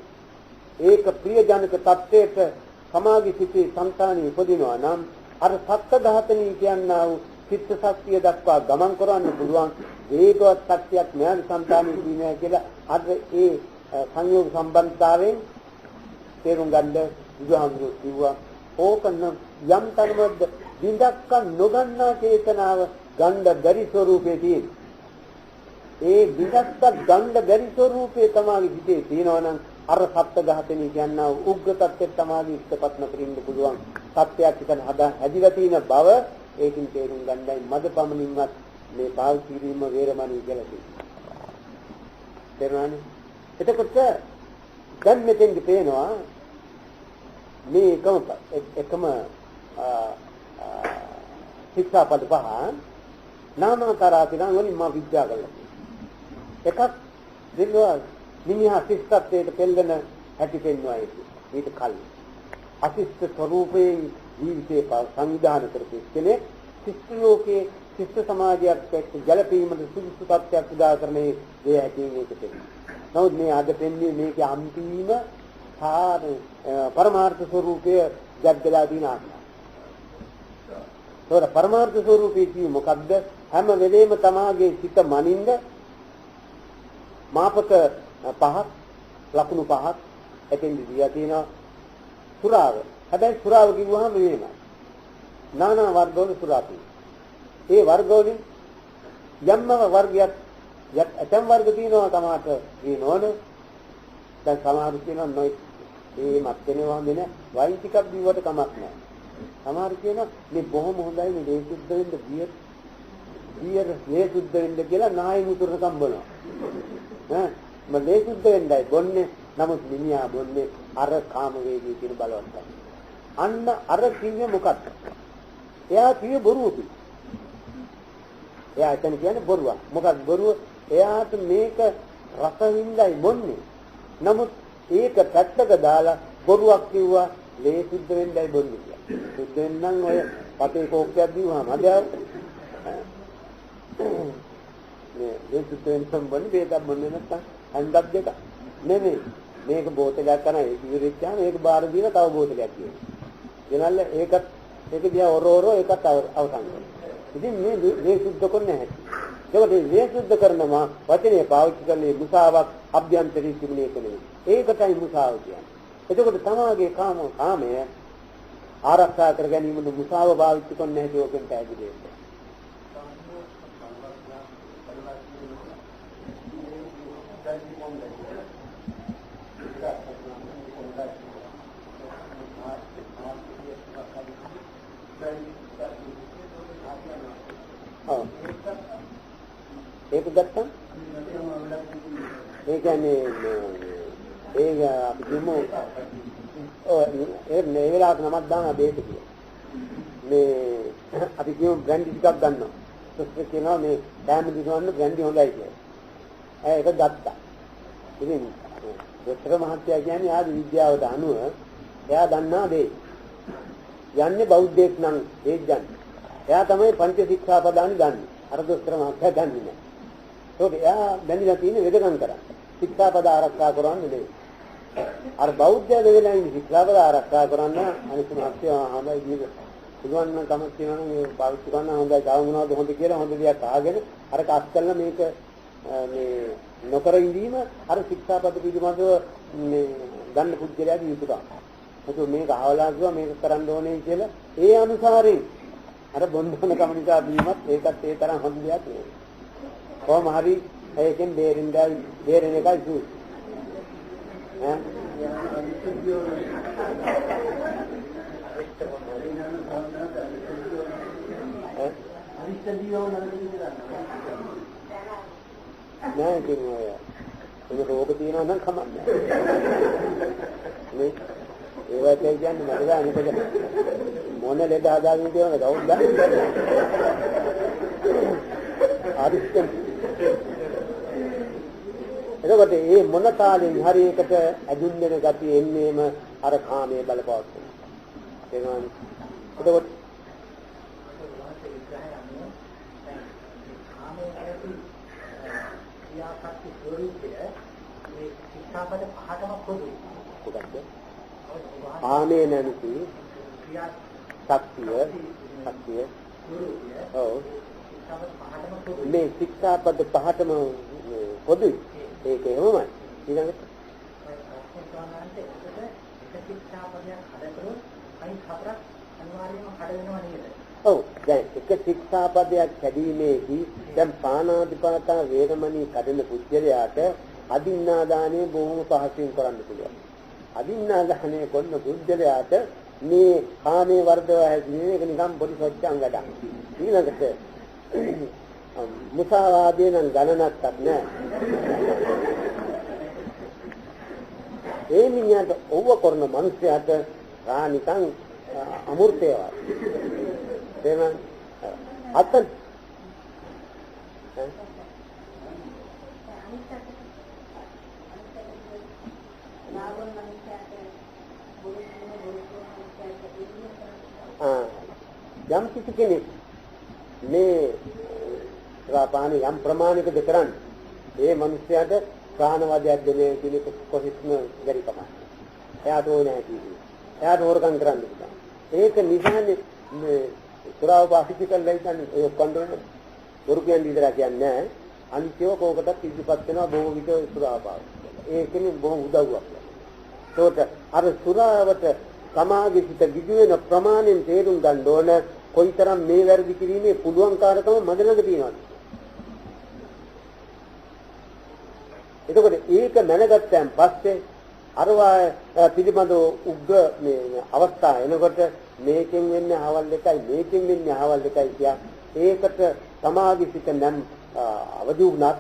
Speaker 1: ඒක ප්‍රියජනක තත්ත්වයට සමාගි සිටි సంతානෙ උපදිනවා නම් අර සත්‍ය ධාතනී කියනා වූ චිත්ත ශක්තිය දක්වා ගමන් කරන්න පුළුවන්. වේගවත් ශක්තියක් මෙයාගේ సంతානෙ තියෙනවා කියලා අර ඒ සංයෝග සම්බන්ධතාවයෙන් තේරුම් ගන්න බුදුහාමුදුරුවෝ කිව්වා. ඕකන යම් තරමද බින්දක්ක නොගන්නා චේතනාව ගණ්ඩ බැරි ස්වરૂපේ තියෙන. ඒ බින්දක්ක ගණ්ඩ බැරි ස්වરૂපේ තමයි හිතේ තියෙනවනම් අර සත්‍ය ඝාතනී කියනවා උග්‍ර තත්ත්වයට තමයි ඉස්තපත් නොකරින්න පුළුවන්. සත්‍යයක් ඉතින් හැදිලා තියෙන බව ඒකින් තේරුම් ගන්නයි මදපමණින්වත් මේ පාවිච්චි කිරීම වේරමණී කියලා කියනවා. තේරුණානේ? එතකොට දැන් මෙතෙන්දි පේනවා මේ එකම ශික්ෂාපද පහ නාමතරාතිරන් වලින් මා විද්‍යා කළා. එකක් දෙන්නවා මිනිහා ශිෂ්ටත්වයට පෙළෙන හැටි පෙන්වනවා ඒක. ඊට කලින් අශිෂ්ට ස්වરૂපයෙන් ජීවිතේ සංවිධානය කරපු කෙනෙක් ශිෂ්ට ලෝකයේ ශිෂ්ට සමාජයක් එක්ක ගැළපීමට සුදුසු තත්ත්වයක් උදා කරන්නේ ඒ හැටියෙන් ඒක පෙන්නනවා. නමුත් මේ අද පෙන්වන්නේ මේකේ අන්තිම පරමාර්ථ ස්වરૂපය ජග්ගලා දින ආත්මය. ඒතර පරමාර්ථ ස්වરૂපී කිය මොකද්ද? හැම වෙලේම තමාගේ සිත මනින්ද මාපක පහක් ලකුණු පහක් එතෙන්දි දියා තියෙනවා සුරාව. හැබැයි සුරාව කිව්වහම වෙනම නානා වර්ගවල සුරා තියෙනවා. ඒ වර්ගවලින් යම්ම වර්ගයක් ඇතම් වර්ග තියෙනවා තමාට වෙනවනේ. දැන් සමහරු කියනවා නොයි ඒ මත් වෙනවා මෙන්න වයින් ටිකක් බිව්වට කමක් නැහැ. සමහරු කියනවා මේ බොහොම හොඳයි මේ දේශුද්ධ වෙන්න බිය ඊයර මේ සුද්ධ වෙන්න කියලා නායි මුතුරකම් බොනවා. මම මේ සුද්ධ වෙන්නයි බොන්නේ. නමුත් මිනිහා බොන්නේ අර කාම වේගී කියන බලවත්. අන්න අර කිව්වේ මොකක්ද? එයා කිව්වේ බොරුවකි. එයා එතන කියන්නේ බොරුවක්. මොකක්ද බොරුව? එයාට මේක රස විඳයි බොන්නේ. නමුත් ඒක පැත්තක දාලා බොරුවක් කිව්වා ලේ සුද්ධ වෙන්නයි බොන්නේ කියලා. සුද්ධ වෙන්නම් ඔය පතේ කෝක්කයක් දීවහම අද මේ සුද්ධ වෙන්නම් බොන්නේ වේදක් බොන්නේ නැත්තම් හන්දක් දෙක නෙමෙයි. මේක බෝතලයක් කරන ඒක ඉවරෙච්චාම මේක බාර දීලා තව බෝතලයක් කියනවා. ගෙනල්ල ඒක දිහා ඔරෝරෝ ඒකත් අවසන් කරනවා. ඉතින් මේ සුද්ධ කරන්නේ නැහැ. ඒකට මේ සුද්ධ කරනවා වචනේ පාවිච්චි කරන්නේ මුසාවක් අභ්‍යන්තරී තිබුණේ කෙනෙක්. ඒකටයි මුසාව කියන්නේ. එතකොට තමාගේ කාමය ආරක්ෂා කර ගැනීමට මුසාව පාවිච්චි කරන්නේ නැහැ කියෝකෙන් පැහැදිලි වෙන්නේ. ඒක ගත්තා ඒ කියන්නේ ඒක අපි කියමු ඒ වෙලාවට නමක් දාන බේත කියලා මේ අපි කියමු බ්‍රැන්ඩි ටිකක් ගන්නවා සොස්සේ කියනවා මේ ෆැමිලි ගන්න බ්‍රැන්ඩි හොඳයි කියලා ඒක ගත්තා ඉතින් දොස්තර මහත්තයා කියන්නේ ආදි විද්‍යාවට අනුව එයා දන්නා දේ යන්නේ බෞද්ධයෙක් නම් ඒ ගන්න එයා තමයි පංච ශික්ෂාපදානි ගන්න අර දොස්තර මහත්තයා ගන්නේ නැහැ ඒක එයා බැඳිලා තියෙන වෙදකම් කරන්නේ. ශික්ෂාපද ආරක්ෂා කරන්නේ නෙවෙයි. අර බෞද්ධය දෙවිලා ඉන්නේ ශික්ෂාපද ආරක්ෂා කරන්න අනිත් මහත්ය හොඳයි කියද. පුළුවන් නම් තමයි කියනවා මේ පාවිච්චි කරන්න හොඳයි තව මොනවද හොඳ කියලා හොඳ දෙයක් අහගෙන අර කස් කරලා මේක මේ නොකර ඉඳීම අර ශික්ෂාපද පිළිබඳව මේ ගන්න පුද්ගලයාගේ යුතුයකම. ඒක මේක අහවලා කිව්වා මේක කරන්න ඕනේ කියලා ඒ අනුසාරයෙන් අර බොන්දන කමිටුවා බීමත් ඒකත් ඒ තරම් හොඳ දෙයක් නෙවෙයි. කොහොම හරි ඒකෙන් බේරෙන්න එකයි සු නෑ ඉතින් ඔය රෝග තියෙනවා නම් කමන්නේ මේ ඒවත් කියන්නේ මට අනිත් මොන ලෙඩ හදාගෙන තියෙනවද කවුද ආදිස්තෙන් එතකොට මේ මොන කාලෙන් හරි එකට ඇදුම් දෙන ගතිය එන්නේම අර කාමයේ බලපෑම. එනවානේ. එතකොට කාමයේ නැති ශක්තිය ඔව් මේ ශික්ෂාපද පහටම පොදුයි ඒක එහෙමයි ඊළඟට ඔව් දැන් එක ශික්ෂාපදයක් කැඩීමේදී දැන් පාණාතිපාතා වේරමණී කඩන පුද්ගලයාට අදින්නාදානය බොහොම පහසුවෙන් කරන්න පුළුවන් අදින්නාදානය කරන පුද්ගලයාට මේ කාමයේ වර්ධව හැදෙන්නේ ඒක නිකම් පොඩි සොච්චංගඩක් ඊළඟට මුසාවාදේ නම් ගණනක්වත් නැහැ. ඒ මිනිහට ඕව කරන මිනිස්යාට නිකන් අමෘතේවා. එහෙම අතන් යම් කිසි කෙනෙක් මේ රාපාන යම් ප්‍රමාණයකද කරන්නේ ඒ මිනිස්යාට ප්‍රාණවාදයක් දෙන්නේ කෙනෙක් කොහොත්ම බැරි කමක්. එයාට ඕනේ නැහැ. එයාට හොරකම් කරන්න බෑ. ඒක නිසානේ මේ සුරාව පාවිච්චි කරලා ඉතින් ඒ කන්ට්‍රෝල් වරු කියන්නේ විතර කියන්නේ නැහැ. අනිත්‍යව කෝකටත් ඉදිරිපත් වෙනවා බොහෝ විට සුරාව පාවිච්චි. ඒකනේ බොහොම උදව්වක්. ඒකට අර සුරාවට සමාගයේ සිට විදු වෙන ප්‍රමාණයෙන් තේරුම් ගන්න ඕන කොයිතරම් මේ වැරදි කිරීමේ පුළුවන්කාරකම මද ළඟ තියෙනවද. එතකොට ඒක මැනගත්තන් පස්සේ අරවා පිළිබඳව උග්‍ර මේ අවස්ථා එනකොට මේකෙන් වෙන්නේ අහවල් එකයි මේකෙන් වෙන්නේ අහවල් එකයි කිය ඒකට තමාගේ සිත නම් අවදි වුණත්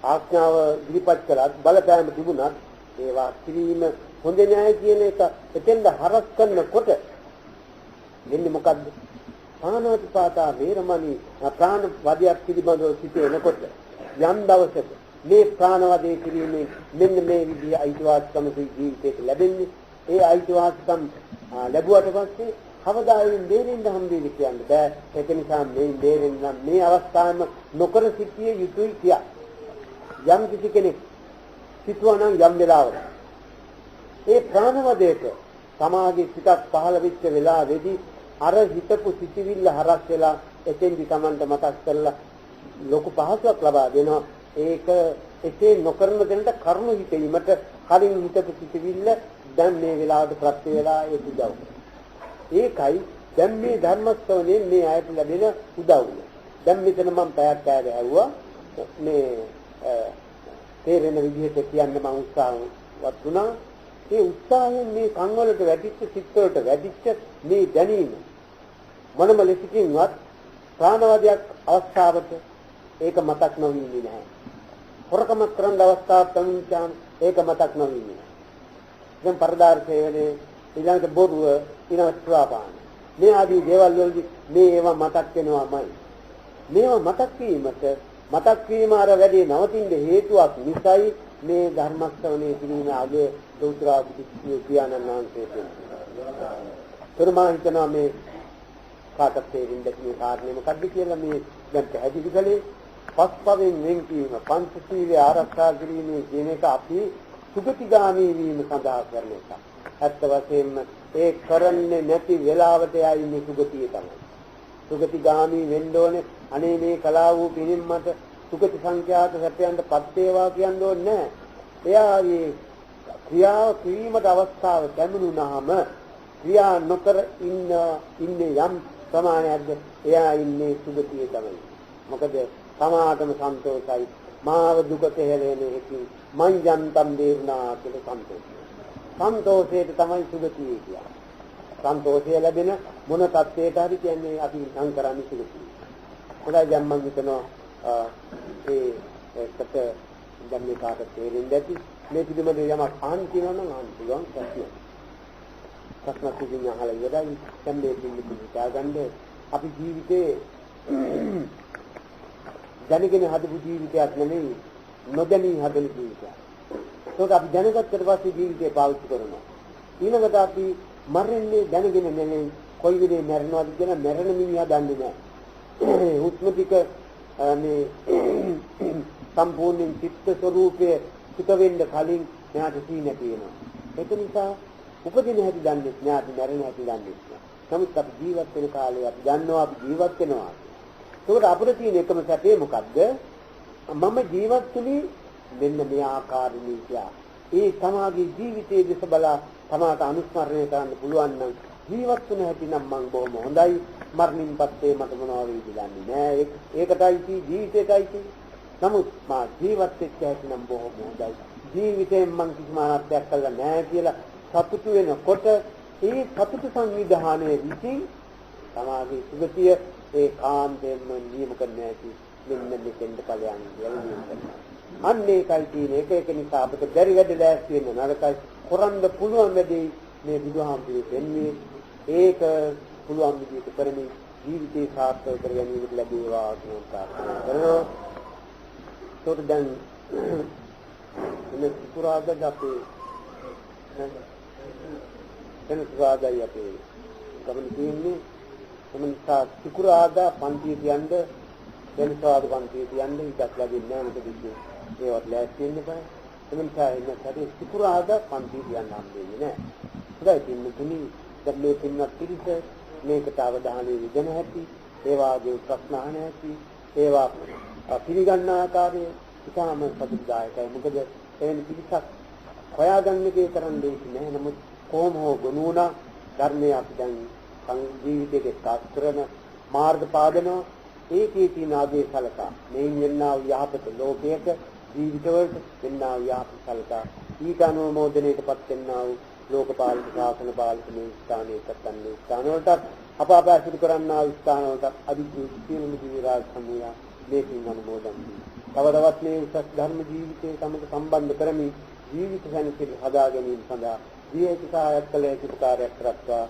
Speaker 1: ආඥාව ඉදිරිපත් කළත් බලපෑම තිබුණත් ඒවා කිරීම හොඳ නෑ කියන එක එතෙන්ද හරස් කරනකොට වෙන්නේ මොකද්ද? පාණාතිපාතා වේරමණී ප්‍රාණ වදයක් පිළිබඳව සිටේ එනකොට යම් දවසක මේ ප්‍රාණ වදේ කිරීමෙන් මෙන්න මේ විදිහේ අයිතිවාසිකම් ජීවිතේට ලැබෙන්නේ. ඒ අයිතිවාසිකම් ලැබුවට පස්සේ කවදායින් දෙරෙන්න හම්බෙන්නේ කියන්න බෑ. ඒක නිසා මේ දෙරෙන්න මේ අවස්ථාවෙම නොකර සිටිය යුතුයි කියා. යම් කිසි කෙනෙක් සිටුවා නම් යම් වෙලාවක ඒ ප්‍රාණවදයට සමාගයේ සිතක් පහළ වෙච්ච වෙලාවේදී අර හිතපු සිටිවිල්ල හරස් වෙලා එතෙන්දි Tamanට මතක් කරලා ලොකු පහසුවක් ලබා දෙනවා. ඒක එසේ නොකරන දෙන්නට කරුණු හිතීමට කලින් හිතපු සිටිවිල්ල දැන් මේ වෙලාවට ප්‍රත්‍ය වෙලා ඒ උදව්. ඒකයි දැන් මේ ධර්මස්තවනේ මේ ආයත ලැබෙන උදව්ව. දැන් මෙතන මම පැයක් කෑවේ ඇහුවා මේ තේරෙන විදිහට කියන්න මම උත්සාහවත් වුණා. ඒ උත්සාහයෙන් මේ කන් වලට වැටිච්ච සිත් වලට වැටිච්ච මේ දැනීම මොනම ලෙසකින්වත් ප්‍රාණවාදයක් අවස්ථාවට ඒක මතක් නොවෙන්නේ නැහැ. හොරකම කරන අවස්ථාවක් තමුන්චාන් ඒක මතක් නොවෙන්නේ නැහැ. දැන් පරදාර සේවනයේ ඊළඟට බොරුව ඊළඟට ස්වාපාන මේ ආදී දේවල් වලදී මේ ඒවා මතක් වෙනවාමයි. මේවා මතක් වීම අර වැඩි නවතින්න හේතුවක් නිසායි මේ ධර්මස්තවනේ කිරීම ආගේ දෞත්‍රා පියාණන් වහන්සේ කියනවා. තර්මා හිතනවා මේ කාටත් තේරෙන්න මේ කාරණේ මොකද්ද කියලා මේ දැන් පැහැදිලි කළේ පස්පවෙන් වෙන්වීම පංචශීලයේ ආරක්ෂා කිරීමේ කියන එක අපි සුගතිගාමී වීම සඳහා කරන එක. ඇත්ත වශයෙන්ම ඒ කරන්නේ නැති වෙලාවට යන්නේ සුගතිය තමයි. සුගතිගාමී වෙන්න ඕනේ. අනේ මේ කලාව වූ පිළිම් මත සුගති සංඛ්‍යාත සැපයන්ට පත් වේවා කියන්න ඕනේ නැහැ. එයාගේ ක්‍රියාව කිරීමට අවස්ථාව ලැබුණාම ක්‍රියා නොකර ඉන්නේ යම් ප්‍රමාණයක්ද එයා ඉන්නේ සුගතියේ තමයි. මොකද තමාටම සන්තෝෂයි මාව දුකට හැලෙන එකකින් මං යන්තම් දේරුණා කියලා සන්තෝෂය. සන්තෝෂයට තමයි සුගතිය කියන්නේ. සන්තෝෂය ලැබෙන මොන තත්ත්වයට හරි කියන්නේ අපි සංකරන්නේ සුගතිය. හොඳයි දැන් මම හිතනවා ඒකට දැන් මේ කාට තේරෙන්නේ නැති මේ පිළිබඳව යමක් අහන්න කියනවා නම් අහන්න පුළුවන් ප්‍රශ්න. ප්‍රශ්න කිසිම අහලා ඉවරයි. දැන් මේ පිළිබඳව හිතාගන්න අපි ජීවිතේ දැනගෙන හදපු ජීවිතයක් නෙමෙයි නොදැනී හදන ජීවිතයක්. ඒක අපි දැනගත්තට පස්සේ ජීවිතේ පාවිච්චි කරනවා. ඊළඟට අපි මරන්නේ දැනගෙන නෙමෙයි කොයි වෙලේ මරනවද කියන මරණ මිනිහා දන්නේ නැහැ. හුස්ම ටික මේ සම්පූර්ණ චිත්ත ස්වરૂපයේ චිත වෙන්න කලින් මෙයාට සීන තියෙනවා. ඒක නිසා උපදින හැටි දන්නේ නැහැ, මරණ හැටි දන්නේ නැහැ. නමුත් අපි ජීවත් වෙන කාලේ අපි දන්නවා අපි ජීවත් වෙනවා. ඒකට අපිට තියෙන එකම සැපේ මොකද්ද? මම ජීවත් වෙන්නේ මෙන්න මේ ආකාරයේ කියලා. ඒ තමාගේ ජීවිතයේ දෙස බලා තමාට අනුස්මරණය කරන්න පුළුවන් නම් ජීවත් වෙන හැටි නම් මම බොහොම හොඳයි. මරණින් පස්සේ මට මොනවා වෙයිද දන්නේ නැහැ. ඒකටයි ජීවිතයටයි. නමුත් මා ජීවත් වෙච්ච හැටි නම් බොහොම හොඳයි. ජීවිතයෙන් මම කිසිම අනර්ථයක් කළා නැහැ කියලා සතුටු වෙනකොට ඒ සතුට සංවිධානයේ විසින් තමාගේ සුගතිය ඒ කාන්තෙන්ම නියම කරන්න ඇති මෙන්න මෙතෙන්ද ඵලයන් කියලා නියම කරනවා. අන්න ඒකයි තියෙන එක නිසා අපිට බැරි වැඩ ලෑස්ති වෙන නරකයි කරන්න පුළුවන් වැඩේ මේ බුදුහාමුදුරුවෝ දෙන්නේ ඒක පුළුවන් විදිහට කරමින් ජීවිතේ සාර්ථක කර ගැනීමට ලැබේවා කියන ප්‍රාර්ථනා කරනවා. ඒකට දැන් මේ පුරාදා අපේ එනසාදයි අපේ ගමන තියෙන්නේ එමන්සා සිකුරාදා පන්තිය කියන්නේ වෙනසාද පන්තිය කියන්නේ ඉතත් ලැබෙන්නේ නැහැ මොකද ඒවත් ලෑස්ති වෙන්න බෑ. එමන්සා එන්න සැරේ සිකුරාදා පන්තිය කියන්න හම්බෙන්නේ නැහැ. ඒකයි තින්නේ තුනි දැන් මේ පින්වත් පිරිස මේකට අවධානය යොදන හැටි, ඒ වාගේ ප්‍රශ්න අහන හැටි, ඒවා පිළිගන්න ආකාරය ඉතාම සතුටුදායකයි. මොකද එවැනි පිරිසක් හොයාගන්න එකේ තරම් දෙයක් නෑ. නමුත් කොහොම හෝ ගුණුණා ධර්මයේ අපි දැන් ජීවිතයේ කාස්තරන මාර්ග පාදනවා. ඒකේ තියෙන ආදී සලකා මේ යන්නා යහපත ලෝකයක ජීවිතවලට වෙන්නා යහපත සලකා ඊට අනුමෝදනයටපත් වෙන්නා වූ ලෝකපාලක ශාසන පාලක මේ ස්ථානයේ කතන්නේ ස්ථාන වලට අප අප කරන්නා ස්ථානවලට අධිකෘත සියලුම දිව්‍ය රාජ සමූහය මේකින් අනුමෝදන් වේ. තව තවත් මේ උසස් ධර්ම ජීවිතයේ සමග සම්බන්ධ කරමින් ජීවිත සැනසෙල්ල හදා ගැනීම සඳහා ජීවිත සහායක් කළ යුතු කාර්යයක් කරත්වා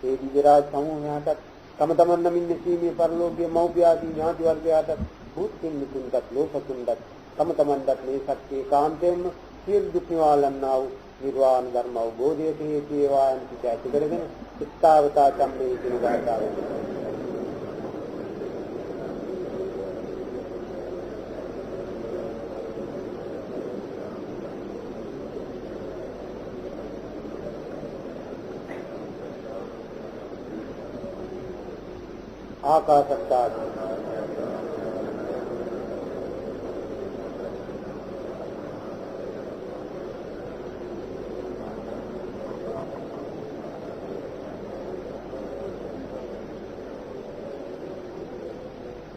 Speaker 1: ඒ දිව්‍ය රාජ සමූහයාට තම තමන් නමින් නැසීමේ පරලෝකීය මෞපිය ආදී ඥාති වර්ගයාට භූතින් නිකුන්දත් ලෝකතුන්දත් තම තමන්ටත් මේ සත්‍යයේ කාන්තේම සියලු දුක් නිවාලන්නා වූ නිර්වාණ ධර්ම අවබෝධයට හේතු වේවා යන සිත ඇති කරගෙන සිතාවතා සම්මේ කියන ගාථාව ආකාශත්තා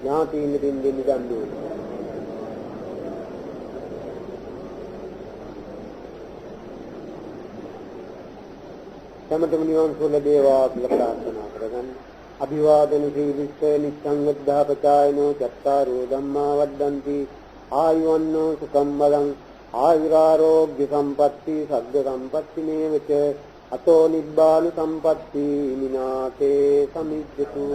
Speaker 1: ඥාතීන් දෙන්නේ නිදන්නේ සමතම නිවන් සුව ලැබේවා කියලා ප්‍රාර්ථනා කරගන්න. අභිවාදන සීලිස්ස නිච්ඡං වද්ධාපචායනෝ චත්තාරෝ ධම්මා වද්දන්ති ආයුවන්නෝ සුඛම් බලං ආයුරාෝග්‍ය සම්පatti සග්ග සම්පatti මේවච අතෝ නිබ්බාන සම්පatti විනාතේ සමිච්ඡතු